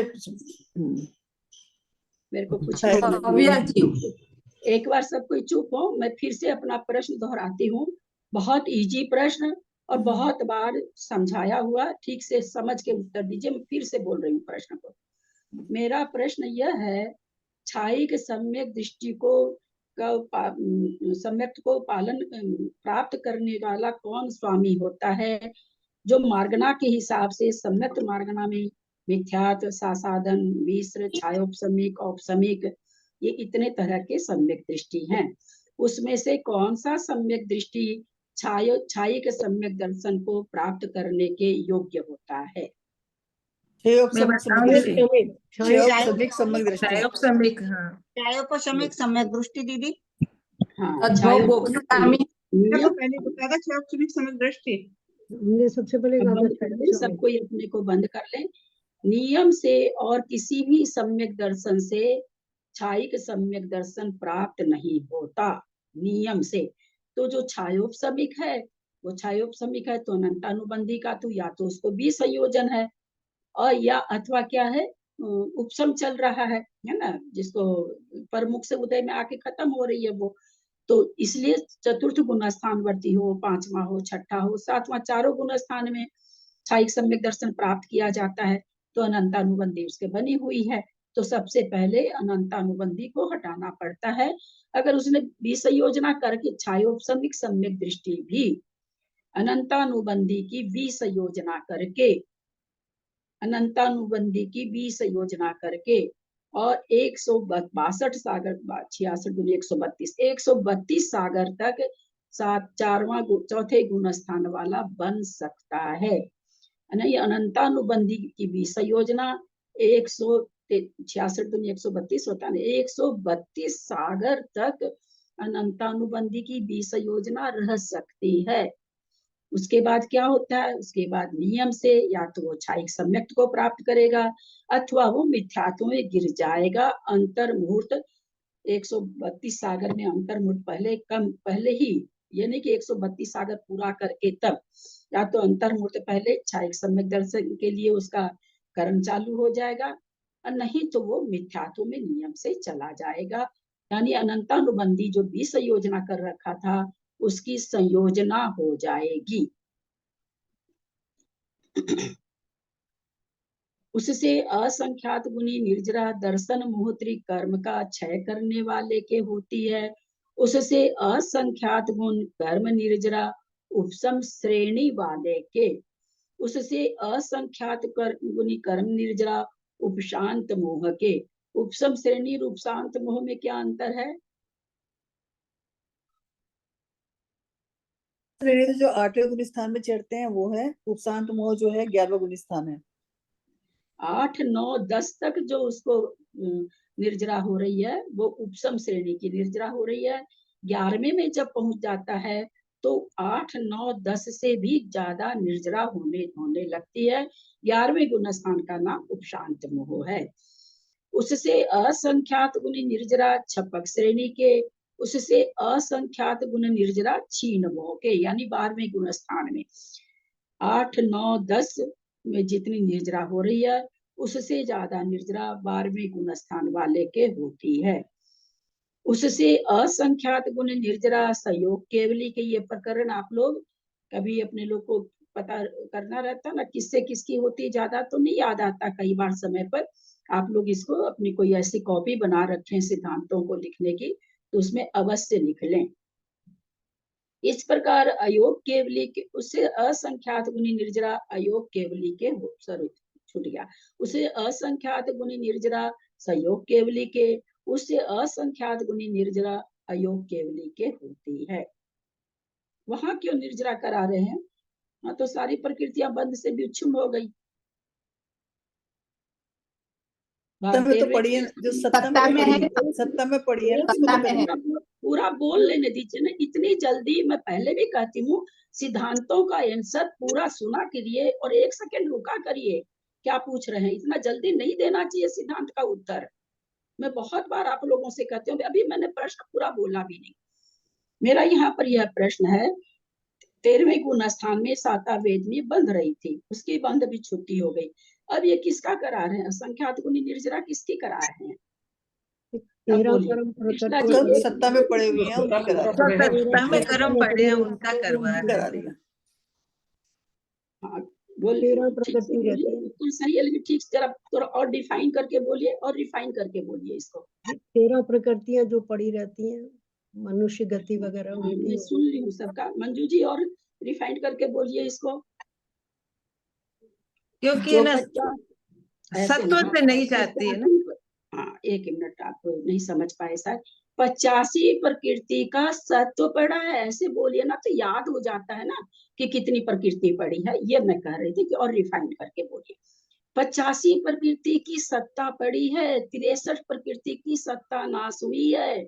Speaker 1: मेरे को कुछ
Speaker 6: भव्या जी,
Speaker 1: एक बार सब कोई चुप हो, मैं फिर से अपना प्रश्न दोहराती हूँ। बहुत इजी प्रश्न और बहुत बार समझाया हुआ, ठीक से समझ के उत्तर दीजिए। मैं फिर से बोल रही हूँ प्रश्न को। मेरा प्रश्न यह है, क्षायिक सम्यक दृष्टि को सम्यक को पालन प्राप्त करने वाला कौन स्वामी होता है, जो मार्गना के हिसाब से सम्यक मार्गना में मिथ्यात्व, सासाधन, मिश्र, छायोपसमिक, औपसमिक, ये इतने तरह के सम्यक दृष्टि हैं। उसमें से कौन सा सम्यक दृष्टि क्षायिक सम्यक दर्शन को प्राप्त करने के योग्य होता है।
Speaker 7: क्षायोपशमिक सम्यक दृष्टि दीदी।
Speaker 1: हाँ,
Speaker 2: सम्यक दृष्टि
Speaker 3: हमने सबसे पहले कहा था
Speaker 1: सब कोई अपने को बंद कर ले। नियम से और किसी भी सम्यक दर्शन से क्षायिक सम्यक दर्शन प्राप्त नहीं होता, नियम से। तो जो छायोपसमिक है वो छायोपसमिक है, तो अनंतानुबंधी का तो या तो उसको भी संयोजन है और या अथवा क्या है उपसम चल रहा है ना, जिसको परमुख से उदय में आके खत्म हो रही है वो। तो इसलिए चतुर्थ गुणस्थानवर्ती हो, पांचवा हो, छठा हो, सातवां, चारों गुणस्थान में क्षायिक सम्यक दर्शन प्राप्त किया जाता है। तो अनंतानुबंधी उसके बनी हुई है, तो सबसे पहले अनंतानुबंधी को हटाना पड़ता है। अगर उसने विसंयोजना करके छायोपसमिक सम्यक दृष्टि भी अनंतानुबंधी की विसंयोजना करके अनंतानुबंधी की विसंयोजना करके और 162 सागर 66 गुनी 132 सागर तक चौथे गुण स्थान वाला बन सकता है। नहीं, अनंतानुबंधी की विसंयोजना 166 दुनी 132 होता है, 132 सागर तक अनंतानुबंधी की विसंयोजना रह सकती है। उसके बाद क्या होता है, उसके बाद नियम से या तो वो क्षायिक सम्यक को प्राप्त करेगा अथवा वो मिथ्यात्व में गिर जाएगा। अंतर मुहूर्त 132 सागर में अंतर मुहूर्त पहले ही, यानी कि 132 सागर पूरा करके तब या तो अंतर मुहूर्त पहले क्षायिक सम्यक दर्शन के लिए उसका कर्म चालू हो जाएगा और नहीं तो वो मिथ्यात्व में नियम से चला जाएगा। यानी अनंतानुबंधी जो विसंयोजना कर रखा था उसकी संयोजना हो जाएगी। उससे असंख्यात गुनी निर्जरा दर्शन मोहत्री कर्म का क्षय करने वाले के होती है। उससे असंख्यात गुण कर्म निर्जरा उपसम श्रेणी वाले के, उससे असंख्यात गुनी कर्म निर्जरा उपशांत मोह के। उपसम श्रेणी और उपशांत मोह में क्या अंतर है?
Speaker 5: श्रेणी जो 8वें गुण स्थान में चढ़ते हैं वो है, उपशांत मोह जो है 11वां गुण स्थान है।
Speaker 1: 8, 9, 10 तक जो उसको निर्जरा हो रही है वो उपसम श्रेणी की निर्जरा हो रही है। 11वें में जब पहुंच जाता है तो 8, 9, 10 से भी ज्यादा निर्जरा होने लगती है। 11वें गुण स्थान का नाम उपशांत मोह है। उससे असंख्यात गुण निर्जरा छपक श्रेणी के, उससे असंख्यात गुण निर्जरा छीन मोह के, यानी 12वें गुण स्थान में 8, 9, 10 में जितनी निर्जरा हो रही है उससे ज्यादा निर्जरा 12वें गुण स्थान वाले के होती है। उससे असंख्यात गुण निर्जरा सहयोग केवली के, ये प्रकरण आप लोग कभी अपने लोग को पता करना रहता ना, किससे किसकी होती ज्यादा तो नहीं याद आता कई बार समय पर। आप लोग इसको अपनी कोई ऐसी कॉपी बना रखें सिद्धांतों को लिखने की, तो उसमें अवश्य लिख लें। इस प्रकार अयोग केवली के, उससे असंख्यात गुणी निर्जरा अयोग केवली के हो, सॉरी छूट गया, उससे असंख्यात गुणी निर्जरा सहयोग केवली के, उससे असंख्यात गुणी निर्जरा अयोग केवली के होती है। वहां क्यों निर्जरा करा रहे हैं? हाँ, तो सारी प्रकृतियां बंध से विच्छिन्न हो गई।
Speaker 5: सत्ता में तो पढ़ी है, जो सत्ता में
Speaker 6: है,
Speaker 5: सत्ता में पढ़ी है ना,
Speaker 6: सत्ता
Speaker 5: उसको
Speaker 6: में है।
Speaker 1: पूरा बोल लेने दीजिए ना, इतनी जल्दी। मैं पहले भी कहती हूँ सिद्धांतों का आंसर पूरा सुना करिए और 1 सेकंड रुका करिए, क्या पूछ रहे हैं, इतना जल्दी नहीं देना चाहिए सिद्धांत का उत्तर। मैं बहुत बार आप लोगों से कहती हूँ, अभी मैंने प्रश्न पूरा बोला भी नहीं। मेरा यहाँ पर यह प्रश्न है, 13वें गुण स्थान में साता वेद में बंध रही थी, उसकी बंध भी छुट्टी हो गई। अब ये किसका करा रहे हैं? असंख्यात गुणी निर्जरा किसकी करा रहे हैं? अब
Speaker 3: 13
Speaker 1: बोलिए
Speaker 3: कर्म
Speaker 1: कृष्णा
Speaker 3: प्रकृति
Speaker 1: जी।
Speaker 5: जो सत्ता में पड़े हुए हैं उनकी करा
Speaker 4: सत्ता
Speaker 5: रहे हैं।
Speaker 4: में
Speaker 2: सत्ता में कर्म पड़े हैं उनका करवा
Speaker 5: उनकी
Speaker 2: रहे
Speaker 5: करा
Speaker 2: हैं।
Speaker 5: रही है।
Speaker 1: हाँ, बोलिए
Speaker 3: 13
Speaker 1: ठीक से
Speaker 3: प्रकृति रहती
Speaker 1: बोलिए,
Speaker 3: है।
Speaker 1: बिल्कुल सही है, लेकिन ठीक से जरा थोड़ा और डिफाइन करके बोलिए और रिफाइन करके बोलिए इसको।
Speaker 3: 13 प्रकृतियां जो पड़ी रहती हैं, मनुष्य गति वगैरह
Speaker 1: हाँ,
Speaker 3: उनकी
Speaker 1: मैं सुन ली हूँ सबका। मंजू जी और रिफाइन करके बोलिए इसको।
Speaker 2: क्योंकि
Speaker 1: जो
Speaker 2: ना
Speaker 1: बच्चा ऐसे
Speaker 2: सत्व
Speaker 1: ना
Speaker 2: से नहीं जाती है ना।
Speaker 1: 85 हाँ, 1 मिनट, आप नहीं समझ पाए सर। 85 प्रकृति का सत्व पड़ा है, ऐसे बोलिए ना तो याद हो जाता है ना कि कितनी प्रकृति पड़ी है। ये मैं कह रही थी कि और रिफाइन करके बोलिए। 85 प्रकृति की सत्ता पड़ी है, 63 प्रकृति की सत्ता नाश हुई है।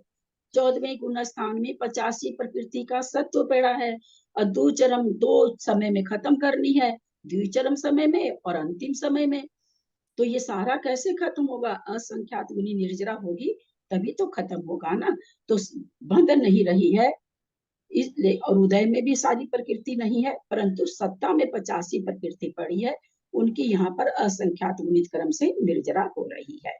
Speaker 1: 14वें गुण स्थान में 85 प्रकृति का सत्व पड़ा है और दुचरम 2 समय में खत्म करनी है, द्विचरम समय में और अंतिम समय में। तो ये सारा कैसे खत्म होगा? असंख्यात गुणी निर्जरा होगी तभी तो खत्म होगा ना। तो बंध नहीं रही है इसलिए, और उदय में भी सारी प्रकृति नहीं है, परंतु सत्ता में 85 प्रकृति पड़ी है, उनकी यहाँ पर असंख्यात गुणित क्रम से निर्जरा हो रही है।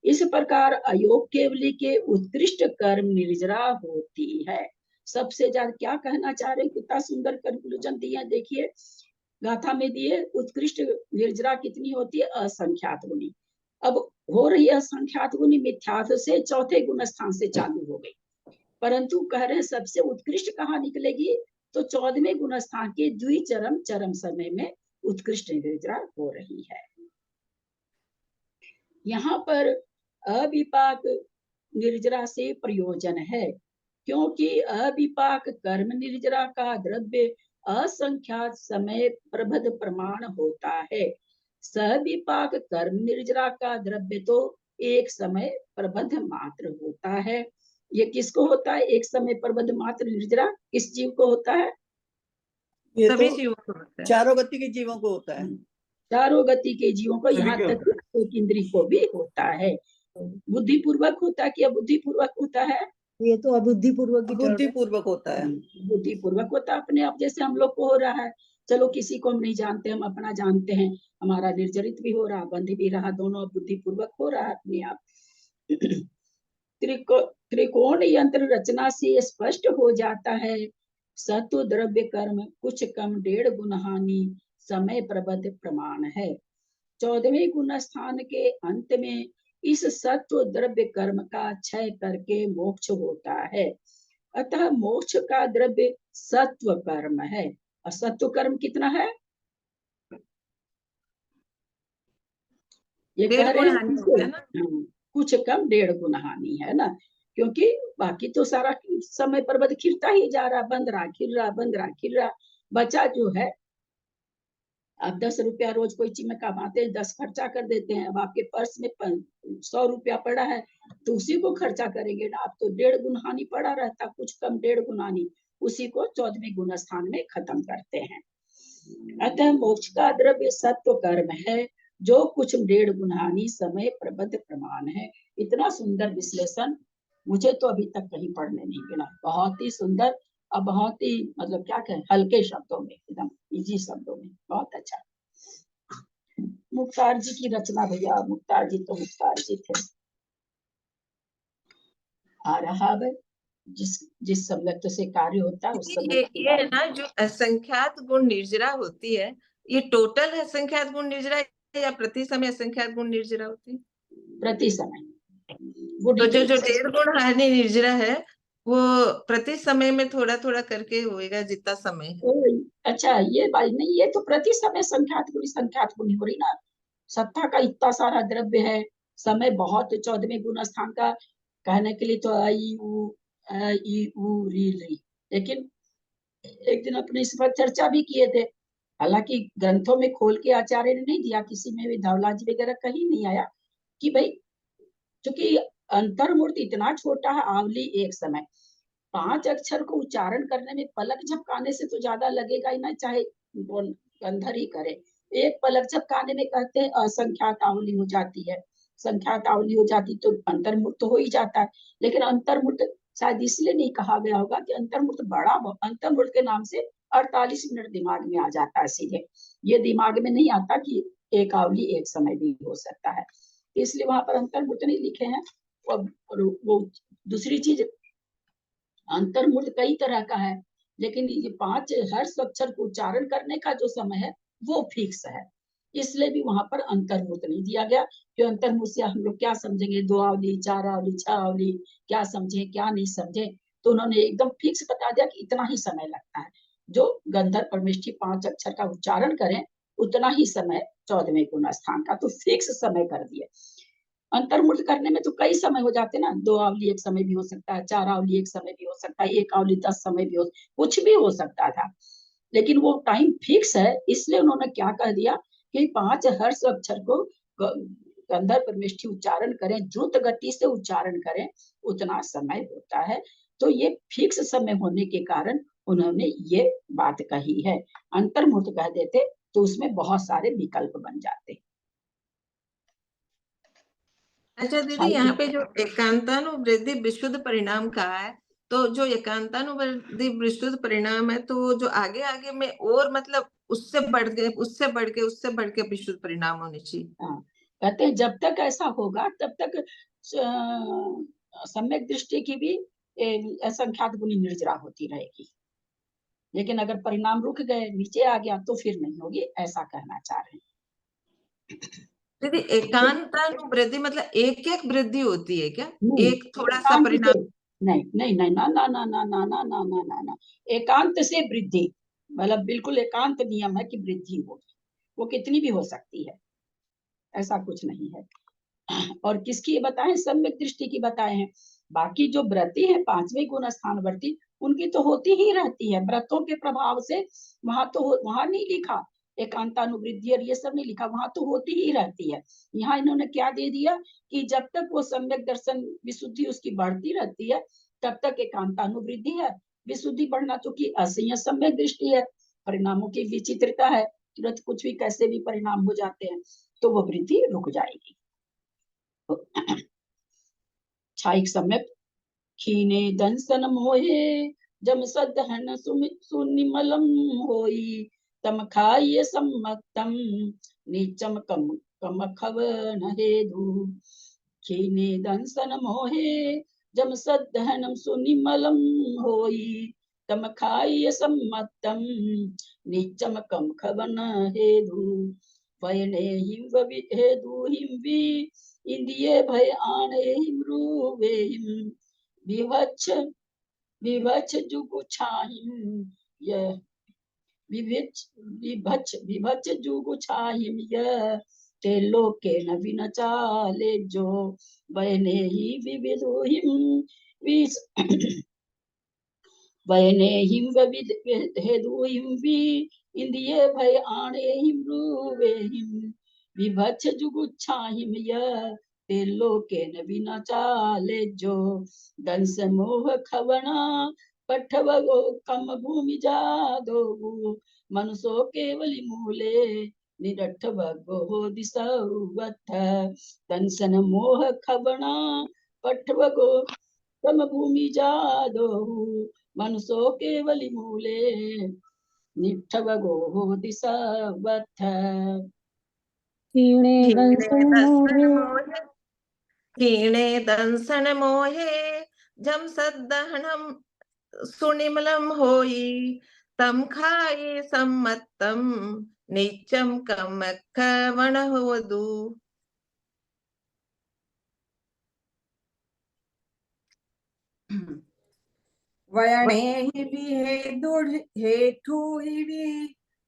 Speaker 1: इस प्रकार अयोग केवली के उत्कृष्ट कर्म निर्जरा होती है। सबसे ज्यादा क्या कहना चाह रहे हैं, कितना सुंदर कंक्लूजन दिया, देखिए गाथा में दिए, उत्कृष्ट निर्जरा कितनी होती है? असंख्यात गुणी। अब हो रही है असंख्यात गुणी मिथ्यात्व से, चौथे गुण स्थान से चालू हो गई, परंतु कह रहे हैं सबसे उत्कृष्ट कहाँ निकलेगी? तो 14वें गुण स्थान के द्विचरम चरम समय में उत्कृष्ट निर्जरा हो रही है। यहाँ पर अविपाक निर्जरा से प्रयोजन है, क्योंकि अविपाक कर्म निर्जरा का द्रव्य असंख्यात समय प्रबद्ध प्रमाण होता है। सविपाक कर्म निर्जरा का द्रव्य तो एक समय प्रबद्ध मात्र होता है। ये किसको होता है? एक समय प्रबद्ध मात्र निर्जरा किस जीव को होता है?
Speaker 5: ये
Speaker 2: सभी
Speaker 5: तो
Speaker 2: जीवों को होता है।
Speaker 5: चारों गति के जीवों को होता है।
Speaker 1: चारों गति के जीवों को,
Speaker 4: सभी
Speaker 1: यहाँ
Speaker 4: को
Speaker 1: तक कि एक इंद्री को भी होता है। बुद्धिपूर्वक होता है कि अबुद्धिपूर्वक होता है?
Speaker 3: ये तो अबुद्धि पूर्वक की
Speaker 5: बुद्धि
Speaker 3: टर्म
Speaker 5: पूर्वक होता है।
Speaker 1: बुद्धिपूर्वक होता है अपने आप, जैसे हम लोग को हो रहा है। चलो किसी को हम नहीं जानते, हम अपना जानते हैं, हमारा निर्जरित भी हो रहा, बंध भी रहा, दोनों बुद्धिपूर्वक हो रहा है अपने आप। त्रिकोण यंत्र रचना से स्पष्ट हो जाता है, सत्व द्रव्य कर्म कुछ कम 1.5 गुण हानि समय प्रबद्ध प्रमाण है। 14वें गुण स्थान के अंत में इस सत्व द्रव्य कर्म का क्षय करके मोक्ष होता है। अतः मोक्ष का द्रव्य सत्व कर्म है। और सत्व कर्म कितना है? ये
Speaker 2: 1.5
Speaker 1: कह रहे
Speaker 2: गुण
Speaker 1: हैं
Speaker 2: हानि होता है ना।
Speaker 1: कुछ कम 1.5 गुण हानि है ना, क्योंकि बाकी तो सारा समय प्रबद्ध खिलता ही जा रहा, बंद रहा, खिल रहा, बंद रहा, खिल रहा। बचा जो है, आप 10 रुपया रोज कोई चीज में कमाते हैं, 10 खर्चा कर देते हैं। अब आपके पर्स में 100 रुपया पड़ा है तो उसी को खर्चा करेंगे ना आप, तो 1.5 गुण हानि पड़ा रहता, कुछ कम 1.5 गुण हानि। उसी को 14वें गुण स्थान में खत्म करते हैं। अतः मोक्ष का द्रव्य सत्व कर्म है, जो कुछ 1.5 गुणानी समय प्रबद्ध प्रमाण है। इतना सुंदर विश्लेषण मुझे तो अभी तक कहीं पढ़ने नहीं मिला। बहुत ही सुंदर और बहुत ही मतलब क्या कहें, हल्के शब्दों में, एकदम इजी शब्दों में, बहुत अच्छा। मुख्तार जी की रचना भैया, मुख्तार जी तो मुख्तार जी थे। आ रहा है जिस सम्यक्त से कार्य होता है उस समय
Speaker 2: ये है ना, जो असंख्यात गुण निर्जरा होती है, ये टोटल असंख्यात गुण निर्जरा है या प्रति समय असंख्यात गुण निर्जरा होती है?
Speaker 1: प्रति समय।
Speaker 2: तो जो 1.5 गुण हानि निर्जरा है वो प्रति समय में थोड़ा थोड़ा करके होएगा जितना समय है।
Speaker 1: अच्छा, ये बात नहीं, ये तो प्रति समय संख्यात गुणी हो रही ना। सत्ता का इतना सारा द्रव्य है, समय बहुत 14वें गुण स्थान का कहने के लिए तो आई उ री री। लेकिन एक दिन अपने इस पर चर्चा भी किए थे। हालांकि ग्रंथों में खोल के आचार्य ने नहीं दिया, किसी में भी धवला जी वगैरह कहीं नहीं आया कि भाई क्योंकि अंतर्मूर्ति इतना छोटा है, आवली एक समय 5 अक्षर को उच्चारण करने में पलक झपकाने से तो ज्यादा लगेगा ही ना, चाहे गंधर ही करे। एक पलक झपकाने में कहते हैं असंख्यात आवली हो जाती है, संख्यात आवली हो जाती तो अंतर्मूर्त तो हो ही जाता है। लेकिन अंतर्मूर्त शायद इसलिए नहीं कहा गया होगा कि अंतर्मूर्त बड़ा, अंतर्मूर्त के नाम से 48 मिनट दिमाग में आ जाता है सीधे, ये दिमाग में नहीं आता कि एक आवली एक समय भी हो सकता है, इसलिए वहां पर अंतर्मूर्त नहीं लिखे हैं। और वो दूसरी चीज, अंतर्मूर्त कई तरह का है, लेकिन ये 5 हर्ष अक्षर को उच्चारण करने का जो समय है वो फिक्स है, इसलिए भी वहां पर अंतर्मूर्त नहीं दिया गया। कि अंतर्मूर्त से हम लोग क्या समझेंगे, 2 आवली, 4 आवली, 6 आवली, क्या समझे क्या नहीं समझे, तो उन्होंने एकदम फिक्स बता दिया कि इतना ही समय लगता है। जो गंधर्व परमेष्ठी 5 अक्षर का उच्चारण करें उतना ही समय 14वें गुण स्थान का, तो फिक्स समय कर दिए। अंतर्मूर्त करने में तो कई समय हो जाते ना, 2 आवली एक समय भी हो सकता है, 4 आवली एक समय भी हो सकता है, 1 आवली 10 समय भी हो, कुछ भी हो सकता था। लेकिन वो टाइम फिक्स है, इसलिए उन्होंने क्या कह दिया कि 5 हर्ष अक्षर को गंधर्व परमेष्ठी उच्चारण करें, द्रुत गति से उच्चारण करें, उतना समय होता है। तो ये फिक्स समय होने के कारण उन्होंने ये बात कही है। अंतर्मूर्त कह देते तो उसमें बहुत सारे विकल्प बन जाते।
Speaker 2: अच्छा दीदी, यहाँ पे जो एकांतानुवृद्धि विशुद्ध परिणाम कहा है, तो जो एकांतानुवृद्धि विशुद्ध परिणाम है, तो जो आगे आगे में और मतलब उससे बढ़ के विशुद्ध परिणाम होने चाहिए।
Speaker 1: हाँ, कहते हैं जब तक ऐसा होगा तब तक सम्यक दृष्टि की भी असंख्यात गुणी निर्जरा होती रहेगी। लेकिन अगर परिणाम रुक गए, नीचे आ गया, तो फिर नहीं होगी, ऐसा कहना चाह रहे हैं।
Speaker 2: दीदी, एकांतानुवृद्धि मतलब एक एक वृद्धि होती है क्या? एक थोड़ा सा
Speaker 1: एकांत
Speaker 2: परिणाम?
Speaker 1: से नहीं नहीं नहीं, ना ना ना ना ना ना ना ना ना ना, एकांत से वृद्धि मतलब बिल्कुल एकांत नियम है कि वृद्धि होगी, वो कितनी भी हो सकती है, ऐसा कुछ नहीं है। और किसकी बताएं, सम्यक दृष्टि की बताए हैं। बाकी जो व्रती है 5वें गुण स्थान वर्ती, उनकी तो होती ही रहती है व्रतों के प्रभाव से। वहां नहीं लिखा एकांतानुवृद्धि और ये सब नहीं लिखा, वहां तो होती ही रहती है। यहाँ इन्होंने क्या दे दिया कि जब तक वो सम्यक दर्शन विशुद्धि उसकी बढ़ती रहती है तब तक एकांतानुवृद्धि है। विशुद्धि बढ़ना चूंकि असंयत सम्यक दृष्टि है, परिणामों की विचित्रता है, तुरंत कुछ भी कैसे भी परिणाम हो जाते हैं, तो वो वृद्धि रुक जाएगी। क्षाइक सम्यक क्षीणे दंसन मोहे, जम सदहन सुनिमलम होई, तम खाय सम्मतम नीचम कम कम खवन हेदु। क्षीणे दंसन मोहे, जम सदहन सुनिमलम होई, तम खाय सम्मतम नीचम कम खवन हेदु। वयने हिम हेदु हिमवी इंदिये भय आने हिमरूवेहिम, विवच्छ विवच्छ जुगुच्छाहिम य विभच्छ जुगुच्छाहिम य ते लोके न विनचाले जो वयने ही विविधुहिम विस वयने हिम हेदुहिम वि इंदिये भय आने हिम रूवेहिम, विभच्छ जुगुच्छाहिम य ते लोके न विना चाले जो। दंस मोह खवना पठवगो कम भूमि जादो मनुष्यो केवली मूले निरठ भगो दिशवथ दंसन मोह खबना पठवगो कम भूमि जादो मनुष्यो केवली मूले निठवगो दिशवथ
Speaker 7: क्षीणे
Speaker 2: क्षीणे
Speaker 7: दंसन
Speaker 2: दंसन
Speaker 7: मोहे
Speaker 2: मोहे क्षीणे दंसन मोहे जम सद्दहनम सुनिमलम होई तम खाए सम्मतम नीचम कम खवण होदु।
Speaker 6: वयणे हि विहेदुर हेठु हिवि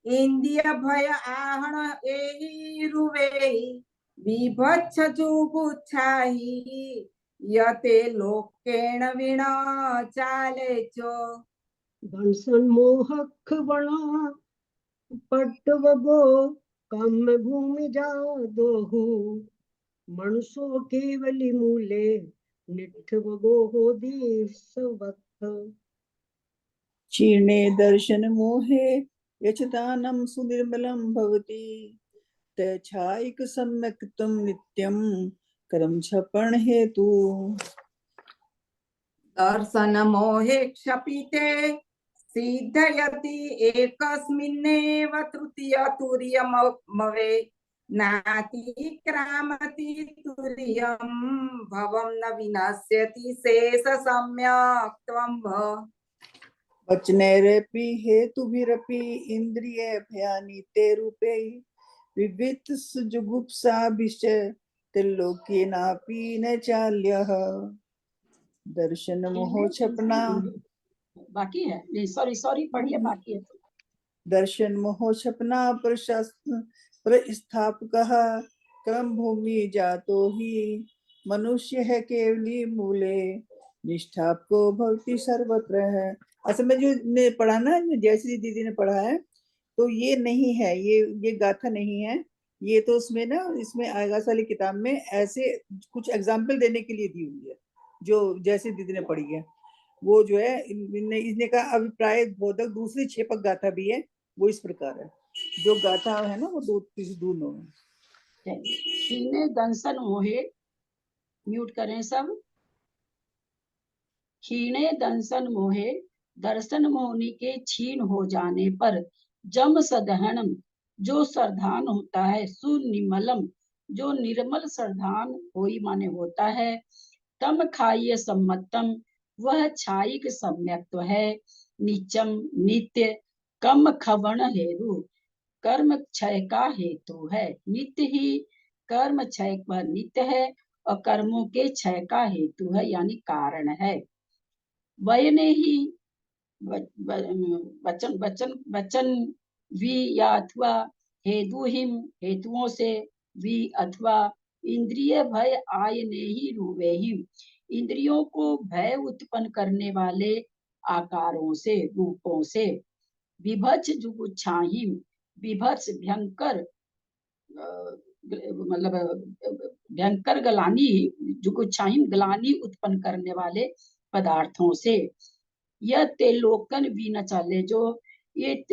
Speaker 6: इंदिया भय आहण एहि रुवे विभत्स जुगुच्छाहि यते लोकेण विना चाले चो
Speaker 3: दंसन मोहक बना पट्टवगो कम भूमि जा दोहु मनुष्यो केवली मूले निठवगो हो दीसवथ
Speaker 5: क्षीणे दर्शन मोहे यचदानं सुनिर्मलं भवति तच्छायिक सम्यक् तं नित्यं करम छपण हेतु।
Speaker 6: दर्शन मोहे क्षपिते सिद्धयति एकस्मिन्नेव तृतीय तुर्यमवे नातिक्रामति तुर्यं भवं न विनश्यति शेष सम्यक् त्वं भ
Speaker 5: वचनैरपि हेतुभिरपि इंद्रिय भयानीते रूपे विविध जुगुप्साभिश्च त्रिलोकेनापि न चाल्यः। दर्शन मोह छपना
Speaker 1: बाकी है नहीं, सॉरी पढ़िए, बाकी है।
Speaker 5: दर्शन मोह छपना प्रस्थापकः क्रम भूमि जातो ही मनुष्य है केवली मूले निष्ठापको भक्ति सर्वत्र है। असल में जो ने पढ़ा ना, जैसी दीदी ने पढ़ा है, तो ये नहीं है, ये गाथा नहीं है, ये तो उसमें ना, इसमें आगास वाली किताब में ऐसे कुछ एग्जाम्पल देने के लिए दी हुई है, जो जैसे दीदी ने पढ़ी है। वो जो है इसने का अभिप्राय बोधक दूसरी छेपक गाथा भी है, वो इस प्रकार है। जो गाथा है ना, वो दोनों है।
Speaker 1: क्षीणे दंसन मोहे, म्यूट करें सब। क्षीणे दंसन मोहे, दर्शन मोहनी के क्षीण हो जाने पर, जम सदहनम, जो सरधान होता है, सुनिमलम, जो निर्मल सरधान होई माने होता है, तम खाइय सम्मतम, वह छायिक सम्यक्त्व है, नीचम नित्य, कम खवण हेतु, कर्म क्षय का हेतु है। नित्य ही कर्म क्षय पर नित्य है और कर्मों के क्षय का हेतु है, यानी कारण है। वयने ही वचन वचन वचन वि या अथवा हेतु हिम, हेतुओं से वि अथवा इंद्रिय भय आयने ही रूपे ही, इंद्रियों को भय उत्पन्न करने वाले आकारों से, रूपों से, विभत्स जुगुच्छाहिम, विभत्स भयंकर, मतलब भयंकर गलानी, जुगुच्छाहिम गलानी उत्पन्न करने वाले पदार्थों से, यह त्रिलोकन भी न चले, जो ये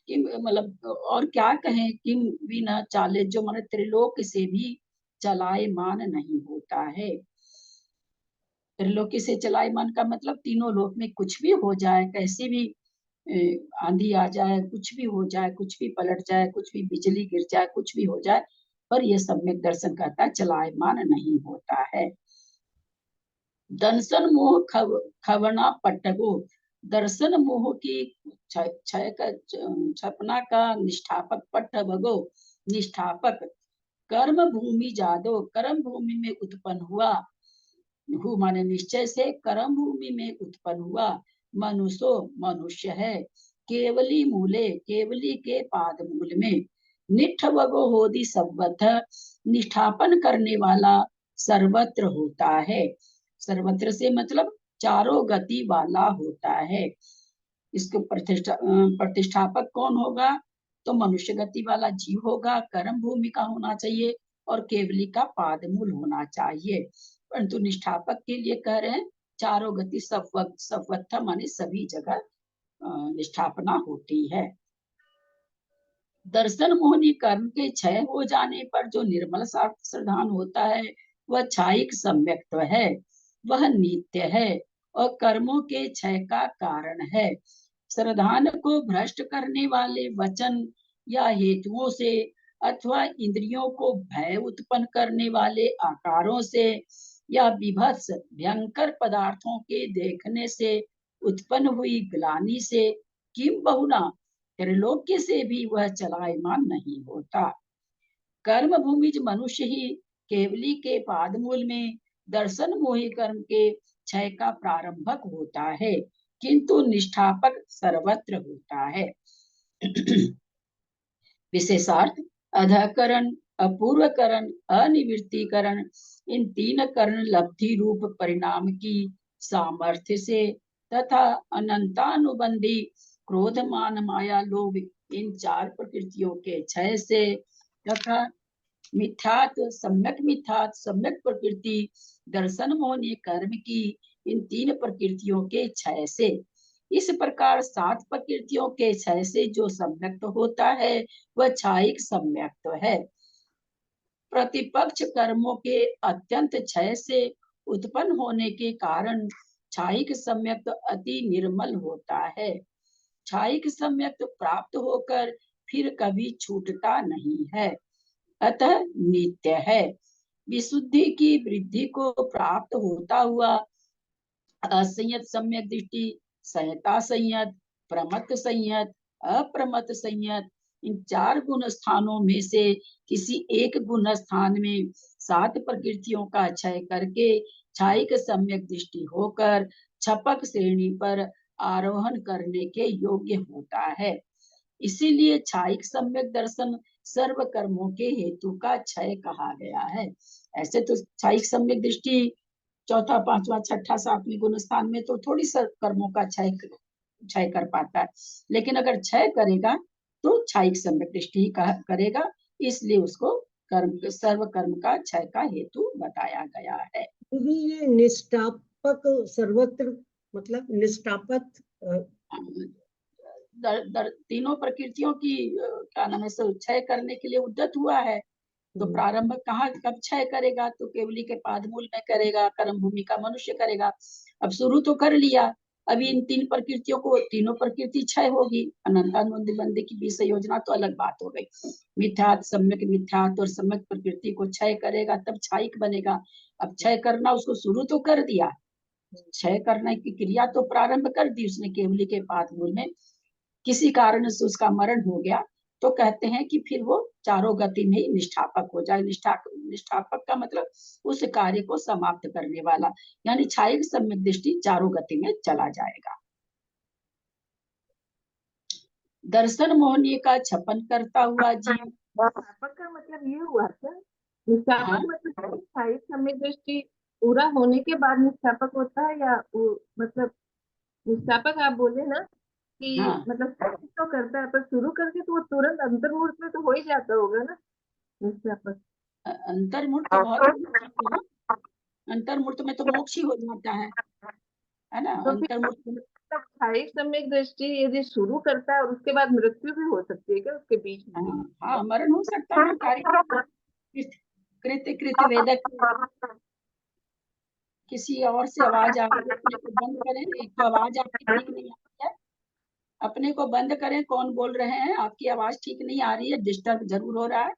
Speaker 1: मतलब और क्या कहें, किम भी न चाले, जो मन त्रिलोक से भी चलायमान नहीं होता है। त्रिलोकी से चलायमान का मतलब तीनों लोक में कुछ भी हो जाए, कैसी भी आंधी आ जाए, कुछ भी हो जाए, कुछ भी पलट जाए, कुछ भी बिजली गिर जाए, कुछ भी हो जाए, पर यह सम्यक दर्शन करता चलायमान नहीं होता है। दर्शन मोह खवना पट्टगो, दर्शन मोह की क्षय का छपना का निष्ठापक, पट्ट भगो निष्ठापक, कर्म भूमि जादो, कर्म भूमि में उत्पन्न हुआ, हु माने निश्चय से, कर्म भूमि में उत्पन्न हुआ, मनुष्यो मनुष्य है, केवली मूले, केवली के पाद मूल में, निष्ठ भगो होदी सर्वथ, निष्ठापन करने वाला सर्वत्र होता है। सर्वत्र से मतलब चारों गति वाला होता है। इसको प्रतिष्ठापक कौन होगा, तो मनुष्य गति वाला जीव होगा, कर्म भूमि का होना चाहिए और केवली का पाद मूल होना चाहिए। परंतु निष्ठापक के लिए कह रहे हैं चारों गति सवत्था माने सभी जगह निष्ठापना होती है। दर्शन मोहनी कर्म के क्षय हो जाने पर जो निर्मल साधान होता है वह क्षयिक सम्यक्त्व है, वह नित्य है और कर्मों के क्षय का कारण है। श्रद्धान को भ्रष्ट करने वाले वचन या हेतुओं से अथवा इंद्रियों को भय उत्पन्न करने वाले आकारों से या विभत्स भयंकर पदार्थों के देखने से उत्पन्न हुई ग्लानि से किम बहुना त्रिलोक्य से भी वह चलायमान नहीं होता। कर्म भूमिज मनुष्य ही केवली के पादमूल में दर्शन मोही कर्म के क्षय का प्रारंभक होता है, किंतु निष्ठापक सर्वत्र होता है। विशेषार्थ अधकरण, अपूर्वकरण, अनिवृत्तिकरण इन तीन करण लब्धि रूप परिणाम की सामर्थ्य से तथा अनंतानुबंधी क्रोध मान माया लोभ इन चार प्रकृतियों के क्षय से तथा मिथ्यात सम्यक प्रकृति दर्शन मोहनी कर्म की इन तीन प्रकृतियों के क्षय से, इस प्रकार सात प्रकृतियों के क्षय से जो सम्यक्त होता है वह क्षयिक सम्यक्त है। प्रतिपक्ष कर्मों के अत्यंत क्षय से उत्पन्न होने के कारण क्षयिक सम्यक्त अति निर्मल होता है। क्षयिक सम्यक्त प्राप्त होकर फिर कभी छूटता नहीं है, अतः नित्य है। विशुद्धि की वृद्धि को प्राप्त होता हुआ असंयत सम्यक दृष्टि, संयता संयत, प्रमत्त संयत, अप्रमत्त संयत इन चार गुण स्थानों में से किसी एक गुण स्थान में सात प्रकृतियों का क्षय करके क्षयिक सम्यक दृष्टि होकर छपक श्रेणी पर आरोहण करने के योग्य होता है। इसीलिए क्षयिक सम्यक दर्शन सर्व कर्मों के हेतु का क्षय कहा गया है। ऐसे तो क्षयिक सम्यक दृष्टि चौथा, पांचवा, छठा, सातवीं गुण स्थान में तो थोड़ी सा कर्मों का क्षय कर पाता है, लेकिन अगर क्षय करेगा तो क्षयिक सम्यक दृष्टि करेगा, इसलिए उसको सर्व कर्म का क्षय का हेतु बताया गया है।
Speaker 3: ये निष्ठापक सर्वत्र मतलब निष्ठापक
Speaker 1: तीनों प्रकृतियों की क्या नाम है क्षय करने के लिए उद्यत हुआ है, तो प्रारंभ कहाँ कब क्षय करेगा, तो केवली के पादमूल में करेगा, कर्म भूमि का मनुष्य करेगा। अब शुरू तो कर लिया, अभी इन तीन प्रकृतियों को तीनों प्रकृति क्षय होगी, अनंतानुबंधी की विषय योजना तो अलग बात हो गई। मिथ्यात और सम्यक प्रकृति को क्षय करेगा तब क्षयिक बनेगा। अब क्षय करना उसको शुरू तो कर दिया, क्षय करने की क्रिया तो प्रारंभ कर दी उसने केवली के पादमूल में, किसी कारण से उसका मरण हो गया तो कहते हैं कि फिर वो चारों गति में ही निष्ठापक हो जाए। निष्ठापक का मतलब उस कार्य को समाप्त करने वाला, यानी क्षयिक सम्यक दृष्टि चारों गति में चला जाएगा। दर्शन मोहनी का छपन करता हुआ जीव,
Speaker 2: निष्ठापक का मतलब ये हुआ क्या? निष्ठापक मतलब क्षयिक सम्यक दृष्टि पूरा होने के बाद निष्ठापक होता है, या मतलब निष्ठापक आप बोले ना कि मतलब तो करता है पर शुरू करके तो वो तुरंत अंतर्मुहूर्त में तो हो ही जाता होगा ना निष्ठापक।
Speaker 1: अंतर्मुहूर्त तो बहुत, अंतर्मुहूर्त में तो मोक्ष ही हो जाता है ना।
Speaker 2: तो
Speaker 1: अंतर्मुहूर्त
Speaker 2: क्षयिक सम्यक दृष्टि यदि शुरू करता है और उसके बाद मृत्यु भी हो सकती है क्या उसके बीच में?
Speaker 1: हाँ, मरण हो सकता है। कृत वेदक किसी और से आवाज आ रही है, अपने को बंद करें। एक तो आवाज आपकी ठीक नहीं आ रही है, अपने को बंद करें। कौन बोल रहे हैं? आपकी आवाज ठीक नहीं आ रही है, डिस्टर्ब जरूर हो रहा है।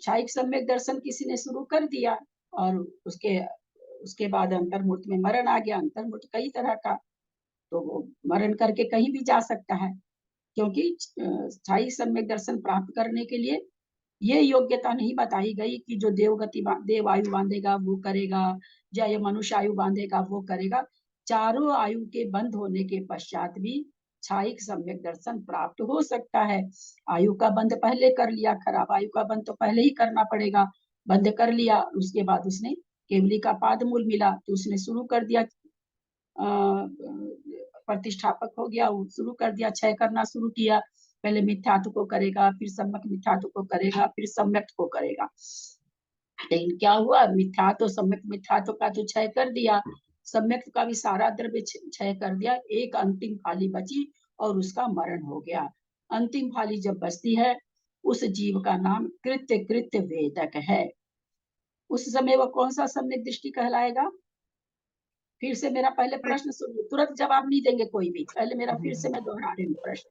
Speaker 1: क्षयिक सम्यक दर्शन किसी ने शुरू कर दिया और उसके बाद अंतर्मुहूर्त में मरण आ गया। अंतर्मुहूर्त कई तरह का, तो वो मरण करके कहीं भी जा सकता है, क्योंकि क्षयिक सम्यक दर्शन प्राप्त करने के लिए ये योग्यता नहीं बताई गई कि जो देव आयु बांधेगा वो करेगा, या ये मनुष्य आयु बांधेगा वो करेगा। चारों आयु के बंद होने के पश्चात भी क्षयिक सम्यक दर्शन प्राप्त हो सकता है। आयु का बंद पहले कर लिया, खराब आयु का बंद तो पहले ही करना पड़ेगा, बंद कर लिया, उसके बाद उसने केवली का पादमूल मिला तो उसने शुरू कर दिया, प्रतिष्ठापक हो गया, वो शुरू कर दिया, क्षय करना शुरू किया। पहले मिथ्यात्व को करेगा, फिर सम्यक मिथ्यात्व को करेगा, फिर सम्यक को करेगा। लेकिन क्या हुआ, मिथ्या तो सम्यक मिथ्या तो का तो क्षय कर दिया, सम्यक का भी सारा द्रव्य क्षय कर दिया, एक अंतिम फाली बची और उसका मरण हो गया। अंतिम फाली जब बचती है उस जीव का नाम कृत्य कृत्य वेदक है। उस समय वह कौन सा सम्यक दृष्टि कहलाएगा? फिर से मेरा पहले प्रश्न सुनिए, तुरंत जवाब नहीं देंगे कोई भी, पहले मेरा फिर से मैं दोहरा रही हूँ प्रश्न।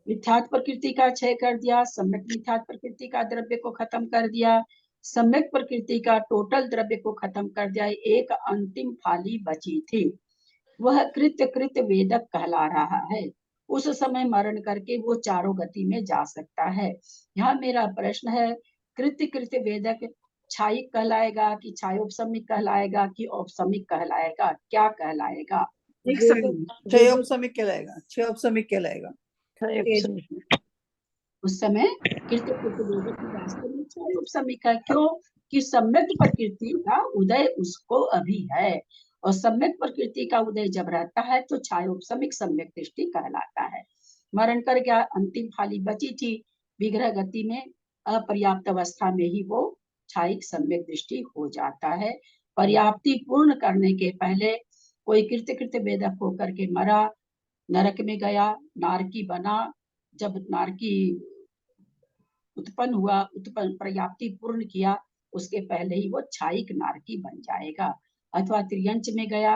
Speaker 1: मिथ्यात्व प्रकृति का क्षय कर दिया, सम्यक मिथ्यात्व प्रकृति का द्रव्य को खत्म कर दिया, सम्यक प्रकृति का टोटल द्रव्य को खत्म कर दिया, एक अंतिम फाली बची थी, वह कृत्य कृत्य वेदक कहला रहा है। उस समय मरण करके वो चारों गति में जा सकता है। यहाँ मेरा प्रश्न है, कृत्य कृत्य वेदक छायिक कहलाएगा कि छायोपशमिक कहलाएगा कि औपशमिक कहलाएगा, क्या कहलाएगा?
Speaker 5: क्षयोपशमिक कहलाएगा, क्षयोपशमिक कहलाएगा।
Speaker 1: उस समय कृत्य कृत्य वेदक की वास्तव में छायोपशमिक है। क्यों? कि सम्यक प्रकृति का उदय उसको अभी है, और सम्यक प्रकृति का उदय जब रहता है तो छायोपशमिक सम्यक दृष्टि कहलाता है। मरण कर गया, अंतिम फाली बची थी, विग्रह गति में अपर्याप्त अवस्था में ही वो छायिक सम्यक दृष्टि हो जाता है। पर्याप्ति पूर्ण करने के पहले कोई कृत्य कृत्य वेदक होकर के मरा, नरक में गया, नारकी बना, जब नारकी उत्पन्न हुआ, उत्पन्न पर्याप्ति पूर्ण किया, उसके पहले ही वो छायिक नारकी बन जाएगा। अथवा त्रियंच में गया,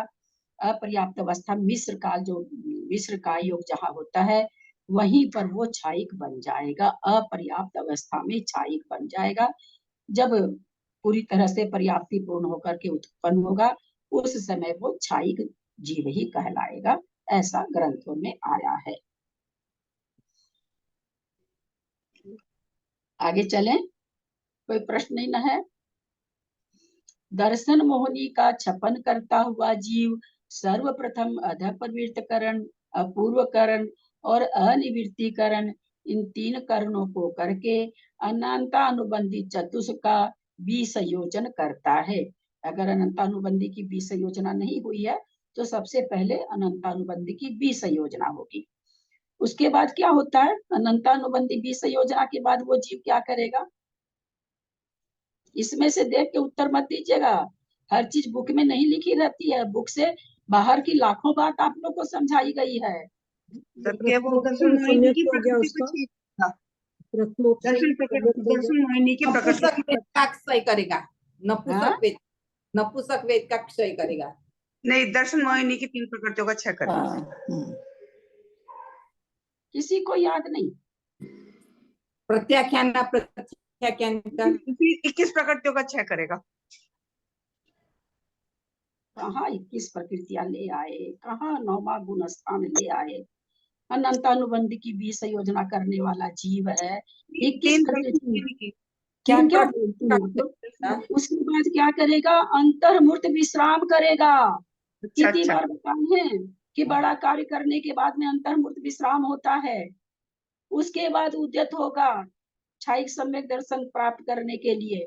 Speaker 1: अपर्याप्त अवस्था मिश्र काल, जो मिश्र का योग जहाँ होता है वहीं पर वो छायिक बन जाएगा, अपर्याप्त अवस्था में छायिक बन जाएगा। जब पूरी तरह से पर्याप्ति पूर्ण होकर के उत्पन्न होगा उस समय वो छायिक जीव ही कहलाएगा, ऐसा ग्रंथों में आया है। आगे चलें, कोई प्रश्न नहीं न है? दर्शन मोहनी का छपन करता हुआ जीव सर्वप्रथम अधप्रवृत्तकरण, अपूर्वकरण और अनिवृत्तिकरण, इन तीन करणों को करके अनंतानुबंधी चतुष्क का विसंयोजन करता है। अगर अनंतानुबंधी की विसंयोजना नहीं हुई है तो सबसे पहले अनंतानुबंधी की विसंयोजना होगी। उसके बाद क्या होता है, अनंतानुबंधी विसंयोजना के बाद वो जीव क्या करेगा? इसमें से देख के उत्तर मत दीजिएगा, हर चीज बुक में नहीं लिखी रहती है, बुक से बाहर की लाखों बात आप लोग को समझाई गई है।
Speaker 3: दर्शन मोहिनी की
Speaker 6: नपुंसक वेद का क्षय करेगा, नपुंसक वेद, नपुंसक वेद का क्षय करेगा।
Speaker 8: नहीं, दर्शन मोहिनी की 3 प्रकृतियों का क्षय करेगा।
Speaker 1: किसी को याद नहीं?
Speaker 6: प्रत्याख्यान प्रत्याख्यान का
Speaker 8: 21 प्रकृतियों का क्षय करेगा।
Speaker 1: कहाँ 21 प्रकृतियां ले आए, कहाँ 9वां गुण स्थान ले आए? अनंतानुबंधी की विसंयोजना करने वाला जीव है। 21 प्रकृति क्या क्या बोलती है? उसके बाद क्या करेगा? अंतर्मूर्त विश्राम करेगा। कितनी बार बताए हैं कि बड़ा कार्य करने के बाद में अंतर्मूर्त विश्राम होता है, उसके बाद उद्यत होगा छायिक सम्यक दर्शन प्राप्त करने के लिए।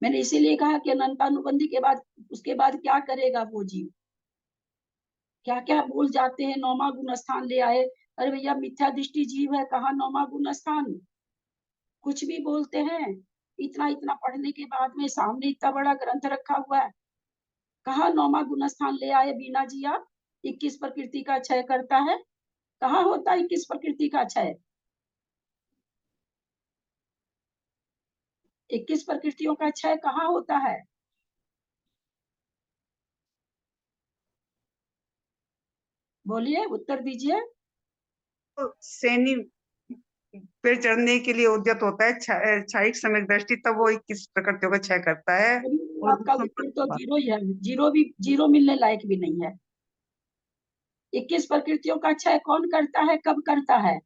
Speaker 1: मैंने इसीलिए कहा कि अनंतानुबंधी के बाद उसके बाद क्या करेगा वो जीव? क्या क्या भूल जाते हैं, 9वां गुण स्थान ले आए। अरे भैया मिथ्या दृष्टि जीव है, कहाँ 9वां गुण स्थान? कुछ भी बोलते हैं। इतना इतना पढ़ने के बाद में सामने इतना बड़ा ग्रंथ रखा हुआ है, कहाँ 9वां गुण स्थान ले आए बीना जी आप? 21 प्रकृति का क्षय करता है, कहाँ होता है 21 प्रकृति का क्षय? 21 प्रकृतियों का क्षय कहाँ होता है? बोलिए, उत्तर दीजिए।
Speaker 8: तो सैनी पे चढ़ने के लिए उद्यत होता है छायिक सम्यक दृष्टि, तब वो 21 प्रकृतियों का क्षय करता है।
Speaker 1: आपका उत्तर तो जीरो ही है, जीरो मिलने लायक भी नहीं है। 21 प्रकृतियों का क्षय कौन करता है, कब करता है?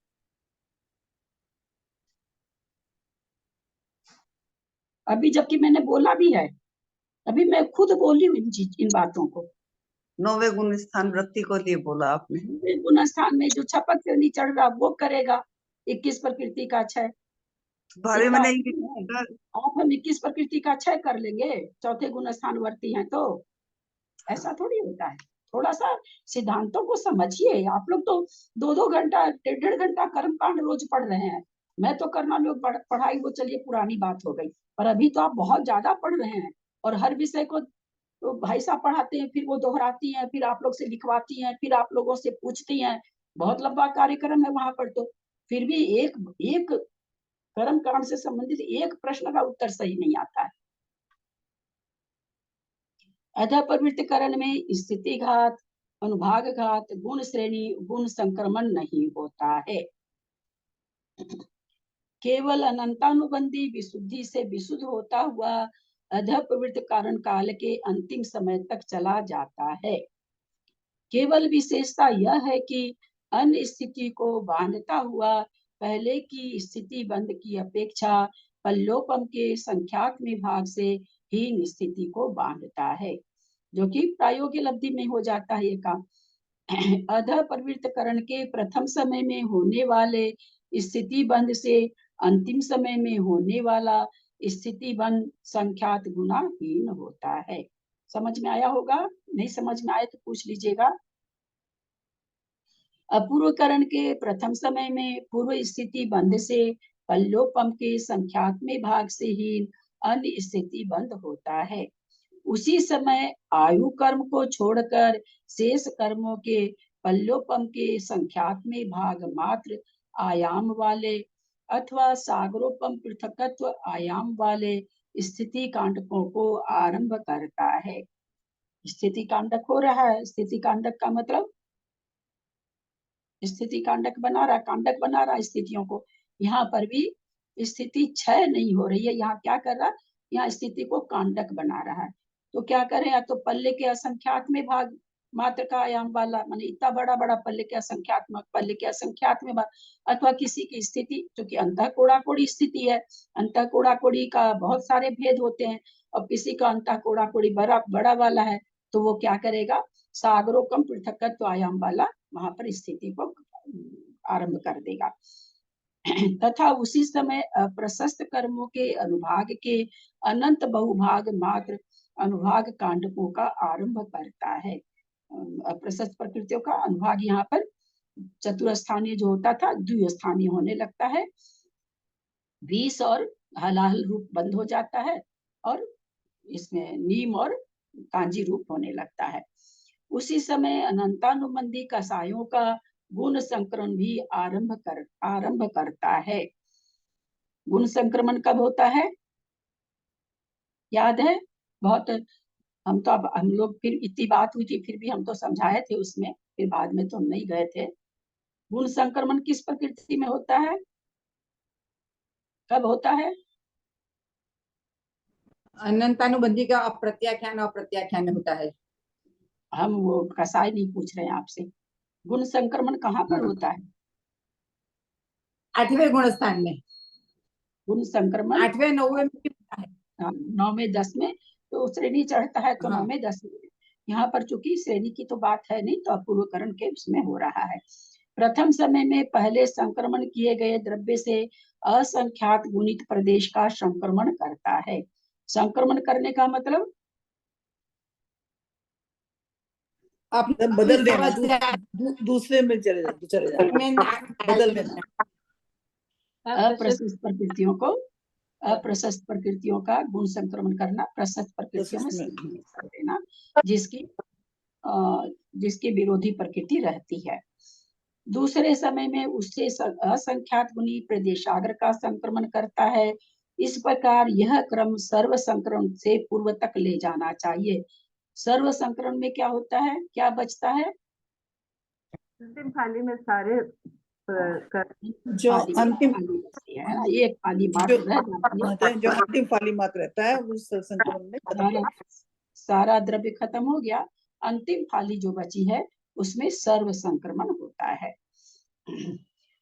Speaker 1: अभी जबकि मैंने बोला भी है, अभी मैं खुद बोली हूँ इन बातों को।
Speaker 8: 9वें गुण स्थान वृत्ति को लिए बोला आपने।
Speaker 1: 9वें गुण स्थान में जो छपक से नहीं चढ़ रहा वो करेगा 21 प्रकृति का क्षय।
Speaker 8: भारे में नहीं
Speaker 1: आप हम 21 प्रकृति का क्षय कर लेंगे, चौथे गुण स्थान वर्ती हैं तो? ऐसा थोड़ी होता है। थोड़ा सा सिद्धांतों को समझिए। आप लोग तो 2-2 घंटा 1.5 घंटा कर्मकांड रोज पढ़ रहे हैं, मैं तो करना लोग पढ़ाई वो चलिए पुरानी बात हो गई, पर अभी तो आप बहुत ज्यादा पढ़ रहे हैं और हर विषय को तो भाई साहब पढ़ाते हैं, फिर वो दोहराती हैं, फिर आप लोग से लिखवाती हैं, फिर आप लोगों से पूछती हैं, बहुत लंबा कार्यक्रम है वहां पर। तो फिर भी एक एक कर्म कांड से संबंधित एक प्रश्न का उत्तर सही नहीं आता है। अतः प्रवृत्तिकरण में स्थिति घात, अनुभाग घात, गुण श्रेणी, गुण संक्रमण नहीं होता है। केवल अनंतानुबंधी विशुद्धि से विशुद्ध होता हुआ अधः प्रवृत्ति कारण काल के अंतिम समय तक चला जाता है। केवल विशेषता यह है कि अन्य स्थिति को बांधता हुआ पहले की स्थिति बंध की अपेक्षा पल्लोपम के संख्यात्मक भाग से ही स्थिति को बांधता है, जो कि प्रायोगिक लब्धि में हो जाता है ये काम। अधः प्रवृत्तिकरण के प्रथम समय में होने वाले स्थिति बंध से अंतिम समय में होने वाला स्थिति बंध संख्यात गुणाहीन होता है। समझ में आया होगा? नहीं समझ में आए तो पूछ लीजिएगा। अपूर्वकरण के प्रथम समय में पूर्व स्थिति बंध से पल्लोपम के संख्यात्मक भाग से ही अन्य स्थिति बंध होता है। उसी समय आयु कर्म को छोड़कर शेष कर्मों के पल्लोपम के संख्यात्मक भाग मात्र आयाम वाले अथवा सागरोपम पृथकत्व आयाम वाले स्थिति कांडकों को आरंभ करता है। स्थिति कांडक हो रहा है, स्थिति कांडक का मतलब स्थिति कांडक बना रहा है स्थितियों को। यहाँ पर भी स्थिति क्षय नहीं हो रही है, यहाँ क्या कर रहा है, यहाँ स्थिति को कांडक बना रहा है। तो क्या करें, या तो पल्ले के असंख्यात्मक भाग मात्र का आयाम वाला, माने इतना बड़ा बड़ा पल्ले के असंख्यात्मक भाग, अथवा किसी की स्थिति जो कि अंतः कोड़ाकोड़ी स्थिति है, अंतः कोड़ाकोड़ी का बहुत सारे भेद होते हैं और किसी का अंतः कोड़ाकोड़ी बड़ा वाला है, तो वो क्या करेगा, सागरोकम पृथकत्व आयाम वाला वहां पर स्थिति को आरंभ कर देगा। तथा उसी समय प्रशस्त कर्मों के अनुभाग के अनंत बहुभाग मात्र अनुभाग कांडकों का आरंभ करता है। प्रशस्त प्रकृतियों का अनुभाग यहाँ पर चतुरस्थानीय जो होता था द्विस्थानीय होने लगता है, 20 और हलाहल रूप बंद हो जाता है और इसमें नीम और कांजी रूप होने लगता है। उसी समय अनंतानुबंधी कसायों का गुण संक्रमण भी आरंभ करता है। गुण संक्रमण कब होता है, याद है? बहुत हम लोग फिर इतनी बात हुई थी, फिर भी हम तो समझाए थे उसमें, फिर बाद में तो हम नहीं गए थे। गुण संक्रमण किस प्रकृति में होता है, कब होता है?
Speaker 6: अनंतानुबंधी का अप्रत्याख्यान होता है।
Speaker 1: हम वो कसाय नहीं पूछ रहे हैं आपसे, गुण संक्रमण कहाँ पर होता है?
Speaker 6: 8वें गुण स्थान में।
Speaker 1: गुण संक्रमण
Speaker 6: 8वें 9वें में भी होता है।
Speaker 1: 9वें 10 में तो श्रेणी चढ़ता है, तो 9वें 10 में। यहाँ पर चूंकि श्रेणी की तो बात है नहीं, तो अपूर्वकरण के उसमें हो रहा है। प्रथम समय में पहले संक्रमण किए गए द्रव्य से असंख्यात गुणित प्रदेश का संक्रमण करता है। संक्रमण करने का मतलब
Speaker 6: आप
Speaker 5: बदल देना, दूसरे में चले जाना, बदल देना।
Speaker 1: अप्रशस्त प्रकृतियों का गुण संक्रमण करना, प्रशस्त प्रकृतियों में संक्रमण कर देना, जिसकी विरोधी प्रकृति रहती है। दूसरे समय में उससे असंख्यात गुणी प्रदेशाग्र का संक्रमण करता है। इस प्रकार यह क्रम सर्व संक्रमण से पूर्व तक ले जाना चाहिए। सर्व संक्रमण में क्या होता है, क्या बचता है?
Speaker 2: अंतिम थाली में सारे
Speaker 5: जो अंतिम
Speaker 1: है ना, एक फाली मात्र रह जाती है,
Speaker 5: जो अंतिम फाली मात्र रहता है उस संक्रमण में
Speaker 1: सारा द्रव्य खत्म हो गया, अंतिम फाली जो बची है उसमें सर्व संक्रमण होता है।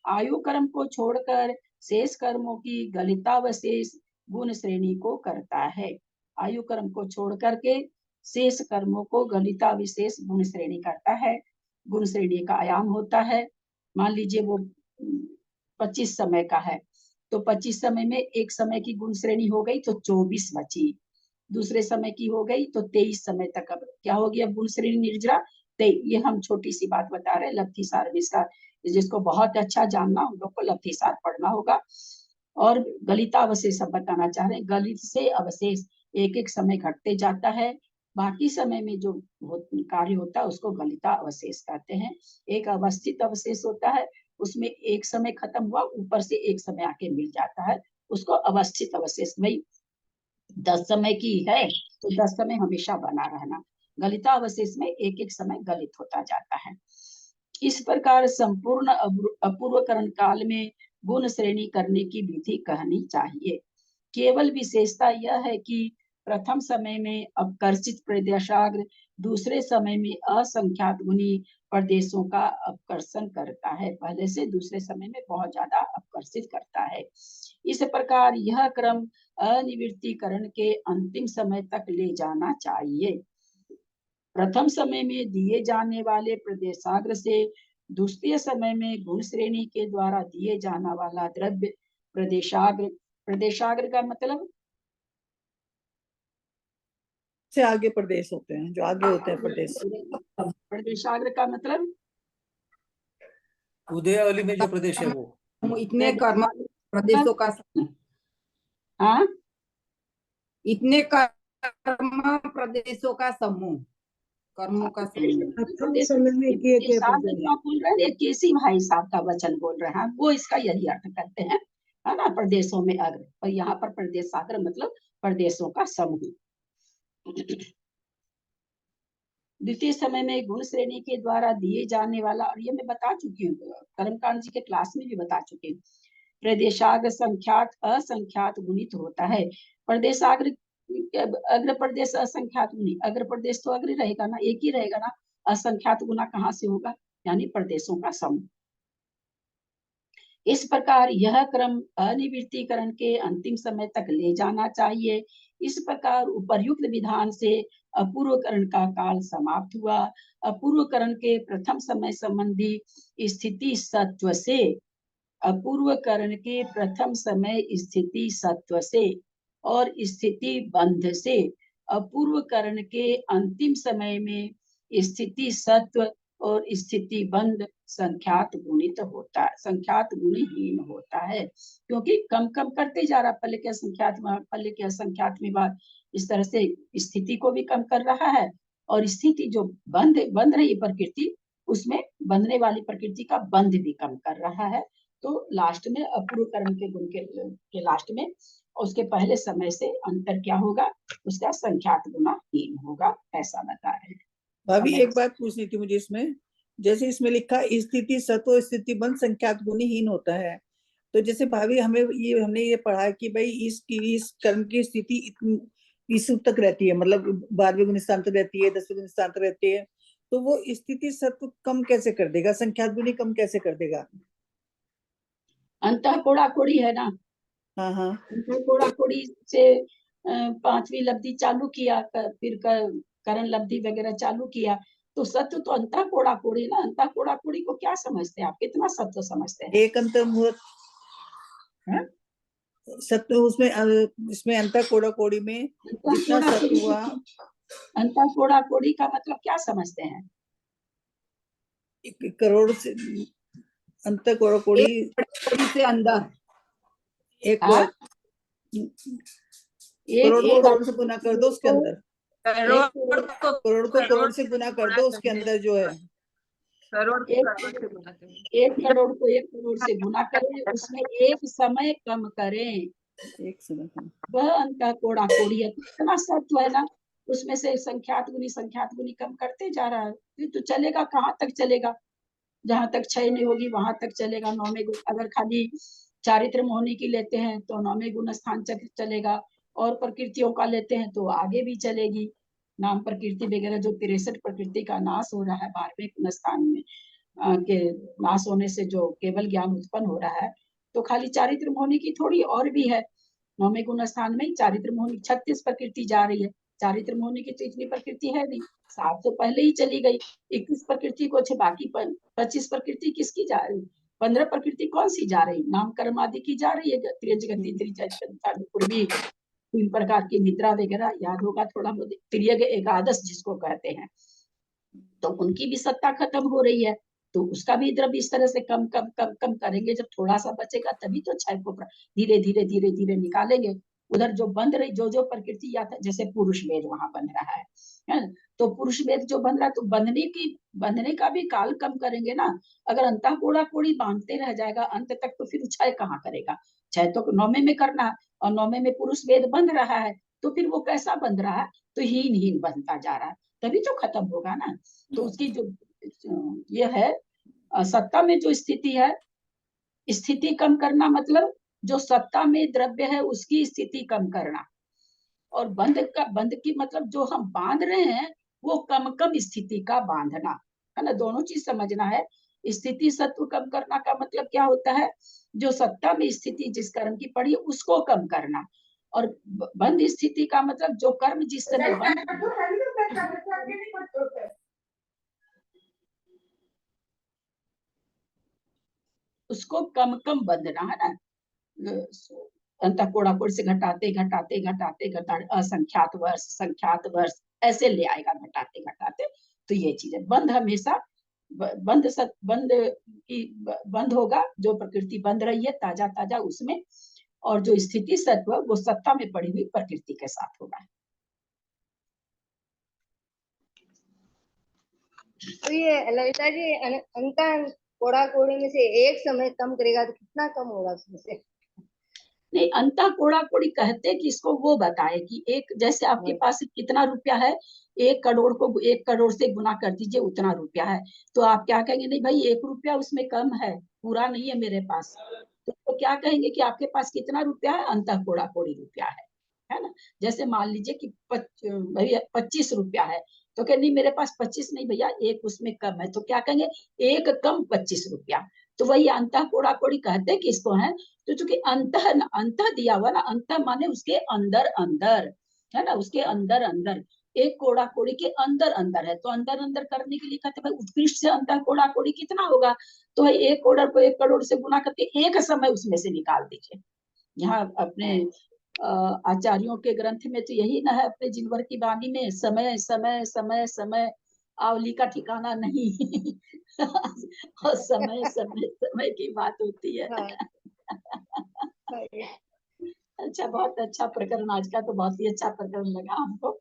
Speaker 1: आयु कर्म को छोड़कर शेष कर्मों की गलितावशेष गुण श्रेणी को करता है। आयु कर्म को छोड़ करके शेष कर्मों को गलिता विशेष गुण श्रेणी करता है। गुण श्रेणी का आयाम होता है, मान लीजिए वो 25 समय का है, तो 25 समय में एक समय की गुण श्रेणी हो गई तो 24 बची, दूसरे समय की हो गई तो 23 समय तक अब क्या हो गया गुण श्रेणी निर्जरा। ये हम छोटी सी बात बता रहे हैं लब्धि सार विस्तार, जिसको बहुत अच्छा जानना, उन लोग को लब्धिसार पढ़ना होगा। और गलितावशेष अब बताना चाह रहे हैं। गलित से अवशेष एक एक समय घटते जाता है, बाकी समय में जो कार्य होता है उसको गलिता अवशेष कहते हैं। एक अवस्थित अवशेष होता है, उसमें एक समय खत्म हुआ, ऊपर से एक समय आके मिल जाता है, उसको अवस्थित अवशेष। भाई 10 समय की है तो 10 समय हमेशा बना रहना। गलिता अवशेष में एक एक समय गलित होता जाता है। इस प्रकार संपूर्ण अपूर्वकरण काल में गुण श्रेणी करने की विधि कहनी चाहिए। केवल विशेषता यह है कि प्रथम समय में अपकर्षित प्रदेशाग्र दूसरे समय में असंख्यात गुणी प्रदेशों का अपकर्षण करता है, पहले से दूसरे समय में बहुत ज्यादा अपकर्षित करता है। इस प्रकार यह क्रम अनिवृत्तीकरण के अंतिम समय तक ले जाना चाहिए। प्रथम समय में दिए जाने वाले प्रदेशाग्र से द्वितीय समय में गुण श्रेणी के द्वारा दिए जाने वाला द्रव्य प्रदेशाग्र, प्रदेशाग्र का मतलब
Speaker 5: से आगे प्रदेश होते हैं, जो आगे होते हैं प्रदेश।
Speaker 1: प्रदेशाग्र का मतलब
Speaker 4: उदयावली में जो प्रदेश है वो।
Speaker 6: इतने कर्म प्रदेशों का
Speaker 1: हाँ,
Speaker 6: इतने कर्म प्रदेशों का समूह, कर्मों का समूह।
Speaker 3: प्रथम समय में किए गए
Speaker 1: प्रदेशाग्र क्या बोल रहे हैं, केसी भाई साहब का वचन बोल रहे हैं, वो इसका यही अर्थ करते हैं, है ना, प्रदेशों में अग्र। और यहाँ पर प्रदेशाग्र मतलब प्रदेशों का समूह। द्वितीय समय में गुण श्रेणी के द्वारा दिए जाने वाला, और ये मैं बता चुकी हूँ, कर्मकांड जी के क्लास में भी बता चुकी हूँ। प्रदेशाग्र संख्यात असंख्यात गुणित होता है। प्रदेशाग्र अग्र प्रदेश असंख्यात गुणी, अग्र प्रदेश तो अग्र रहेगा ना, एक ही रहेगा ना, असंख्यात गुना कहाँ से होगा, यानी प्रदेशों का समूह। इस प्रकार यह क्रम अनिवृत्तीकरण के अंतिम समय तक ले जाना चाहिए। इस प्रकार उपर्युक्त विधान से अपूर्वकरण का काल समाप्त हुआ। अपूर्वकरण के प्रथम समय संबंधी स्थिति सत्व से, अपूर्वकरण के प्रथम समय स्थिति सत्व से और स्थिति बंध से अपूर्वकरण के अंतिम समय में स्थिति सत्व और स्थिति बंध संख्यात गुणित होता है, संख्यात गुणहीन होता है, क्योंकि कम कम करते जा रहा, पहले के असंख्यात में, पहले के असंख्यात में बात इस तरह से स्थिति को भी कम कर रहा है, और स्थिति जो बंध रही प्रकृति, उसमें बंधने वाली प्रकृति का बंध भी कम कर रहा है। तो लास्ट में अपूर्वकरण के गुण के लास्ट में उसके पहले समय से अंतर क्या होगा, उसका संख्यात गुणाहीन होगा, ऐसा बता रहे हैं।
Speaker 5: भाभी एक बात पूछनी थी मुझे इसमें, जैसे इसमें लिखा स्थिति सत्व स्थिति बंध संख्यात गुणहीन होता है, तो जैसे भाभी हमने ये पढ़ा कि भाई इस कर्म की स्थिति इस तक रहती है, मतलब 12वें गुण स्थान तक रहती है, 10वें गुण स्थान तक रहती है, तो वो स्थिति सत्व कम कैसे कर देगा, संख्यात गुणी कम कैसे कर देगा?
Speaker 1: अंतः कोड़ा कोड़ी है ना,
Speaker 5: हाँ हाँ,
Speaker 1: अंतः कोड़ा कोड़ी से 5वीं लब्धि चालू किया, फिर करण लब्धि वगैरह चालू किया, तो सत्व तो अंतः कोड़ा कोड़ी ना। अंतः कोड़ा कोड़ी को क्या समझते हैं आप, कितना सत्व समझते हैं?
Speaker 5: एक अंतर मुहूर्त सत्व, उसमें अंतर कोड़ा कोड़ी में जितना सत्व हुआ,
Speaker 1: अंतः कोड़ा कोड़ी का मतलब क्या समझते हैं?
Speaker 5: 1 करोड़ से अंतर कोड़ा कोड़ी
Speaker 6: से अंदर
Speaker 5: 1
Speaker 1: हाँ?
Speaker 5: करोड़ को करोड़ से गुना कर दो, उसके अंदर
Speaker 2: करोड़
Speaker 5: करोड़ को करोड़ से गुना कर दो, उसके अंदर जो है
Speaker 2: करोड़ को करोड़ से गुना करें।
Speaker 1: 1 करोड़ को 1 करोड़ से गुना करें, उसमें एक समय कम करें,
Speaker 5: एक समय
Speaker 1: वह अंतः कोड़ा कोड़ी है। इतना सत्व है ना, उसमें से संख्यात गुनी कम करते जा रहा है, फिर तो चलेगा कहाँ तक चलेगा, जहां तक क्षय नहीं होगी वहां तक चलेगा। 9वें गुण अगर खाली चारित्र मोहनी की लेते हैं तो 9वें गुण स्थान चक्र चलेगा, और प्रकृतियों का लेते हैं तो आगे भी चलेगी। नाम प्रकृति वगैरह जो 63 प्रकृति का नाश हो रहा है 12वें गुण स्थान में के नाश होने से जो केवल ज्ञान उत्पन्न हो रहा है, तो खाली चारित्र मोहनी की थोड़ी और भी है। 9वें गुण स्थान में चारित्र मोहनी 36 प्रकृति जा रही है, चारित्र मोहनी की तो इतनी प्रकृति है नहीं, 7 तो पहले ही चली गई, 21 प्रकृति को बाकी 25 प्रकृति किसकी जा रही, 15 प्रकृति कौन सी जा रही, नाम कर्म आदि की जा रही है, त्रिजगति पूर्वी 3 प्रकार की निद्रा वगैरह याद होगा थोड़ा बहुत, त्रियग एकादश जिसको कहते हैं, तो उनकी भी सत्ता खत्म हो रही है। तो उसका भी द्रव्य इस तरह से कम कम कम कम करेंगे। जब थोड़ा सा बचेगा तभी तो क्षय को धीरे धीरे धीरे धीरे निकालेंगे। उधर जो बंध रही जो प्रकृति या जैसे पुरुष वेद वहां बन रहा है ना, तो पुरुष वेद जो बन रहा है तो बंधने का भी काल कम करेंगे ना। अगर अंतः कोड़ा कोड़ी बांधते रह जाएगा अंत तक तो फिर क्षय कहाँ करेगा। क्षय तो 9वें में करना, और 9वें में पुरुष वेद बंध रहा है तो फिर वो कैसा बंध रहा है, तो हीन हीन बनता जा रहा है, तभी तो खत्म होगा ना। तो उसकी जो ये है सत्ता में जो स्थिति है, स्थिति कम करना मतलब जो सत्ता में द्रव्य है उसकी स्थिति कम करना, और बंध की मतलब जो हम बांध रहे हैं वो कम कम स्थिति का बांधना है ना। दोनों चीज समझना है। स्थिति सत्व कम करना का मतलब क्या होता है, जो सत्ता में स्थिति जिस कर्म की पड़ी उसको कम करना, और बंध स्थिति का मतलब जो कर्म जिस समय बंद उसको कम कम बंधना है ना। अंतः कोड़ा कोड़ से घटाते घटाते घटाते घटाते संख्यात वर्ष ऐसे ले आएगा घटाते घटाते। तो ये चीज है, बंध हमेशा बंध होगा, जो प्रकृति बंध रही है ताजा ताजा उसमें, और जो स्थिति सत्व वो सत्ता में पड़ी हुई प्रकृति के साथ होगा।
Speaker 7: तो ये ललिता जी अंतर कोड़ा कोड़ी में से एक समय कम करेगा तो कितना कम होगा उसमें से?
Speaker 1: नहीं, अंतः कोड़ा कोड़ी कहते किसको वो बताए कि एक जैसे आपके पास कितना रुपया है, 1 करोड़ को 1 करोड़ से गुना कर दीजिए उतना रुपया है, तो आप क्या कहेंगे, नहीं भाई 1 रुपया उसमें कम है, पूरा नहीं है मेरे पास, तो क्या कहेंगे कि आपके पास कितना रुपया है, अंतः कोड़ा कोड़ी रुपया है ना। जैसे मान लीजिए कि भैया 25 रुपया है, तो कह नहीं मेरे पास 25 नहीं भैया, 1 उसमें कम है, तो क्या कहेंगे 1 कम 25 रुपया। तो वही अंतः कोड़ा कोड़ी कहते किसको है, तो चूंकि अंतः दिया हुआ ना, अंतः माने उसके अंदर अंदर है ना, उसके अंदर अंदर, एक कोड़ा कोड़ी के अंदर अंदर है, तो अंदर अंदर करने के लिए कहते भाई उत्कृष्ट से अंतः कोड़ा कोड़ी कितना होगा, तो भाई 1 कोड़ा को 1 करोड़ से गुना करके एक समय उसमें से निकाल दीजिए। यहाँ अपने आचार्यों के ग्रंथ में तो यही ना है, अपने जिनवर की वाणी में समय समय समय समय आवली का ठिकाना नहीं और समय समय समय की बात होती है। अच्छा, बहुत अच्छा प्रकरण आज का, तो बहुत ही अच्छा प्रकरण लगा हमको।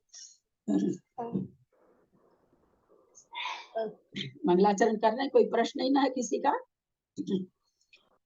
Speaker 1: मंगलाचरण कर रहे हैं, कोई प्रश्न नहीं ना है किसी का?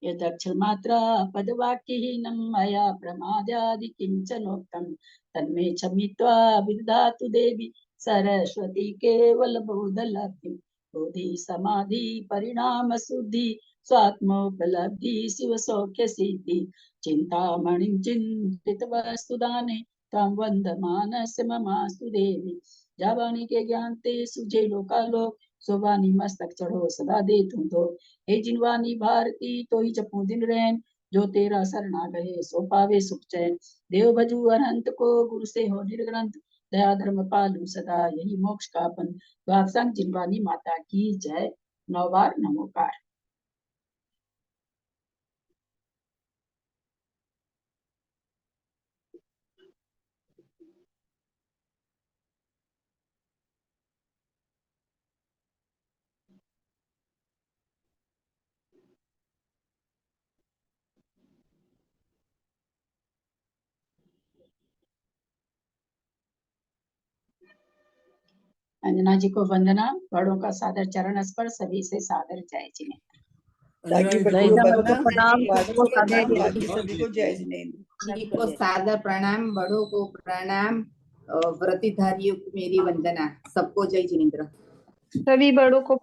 Speaker 1: ये दक्षिण मात्रा पदवाक्यहीनं मया प्रमादादि किंचनोक्तं तन्मे क्षमित्वा विदधातु देवी सरस्वती केवल बोधलब्धि बोधि समाधि परिणाम शुद्धि स्वात्मोपलब्धि शिव सौख्य सिद्धि चिंतामणिं चिंतित वस्तुदाने त्वं वन्दमानस्य ममास्तु देवी। जावाणी के ज्ञान ते सुझे लोकालोक सोबानी मस्तक चढ़ो सदा दे तुम तो। हे जिनवानी भारती तो ही जपू दिन रैन जो तेरा शरणा गए सो पावे सुख चैन। देव भजू अनंत को गुरु से हो निर्ग्रंथ दया धर्म पालू सदा यही मोक्ष का पंथ। द्वादशांग जिनवानी माता की जय। 9 बार नमोकार। अंजना जी को वंदना, बड़ों का सादर चरण स्पर्श, सभी से सादर जय जिनेन्द्र।
Speaker 5: ताकि
Speaker 4: अंजना जी
Speaker 5: बड़ों
Speaker 4: को
Speaker 5: को
Speaker 4: प्रणाम,
Speaker 5: वंदना, बालकों को प्रणाम,
Speaker 6: जय
Speaker 5: बाकी सभी को जय जिनेन्द्र।
Speaker 6: जी को सादर प्रणाम, बड़ों को प्रणाम, व्रतिधारियों को मेरी वंदना, सबको जय जिनेन्द्र।
Speaker 7: सभी बड़ों को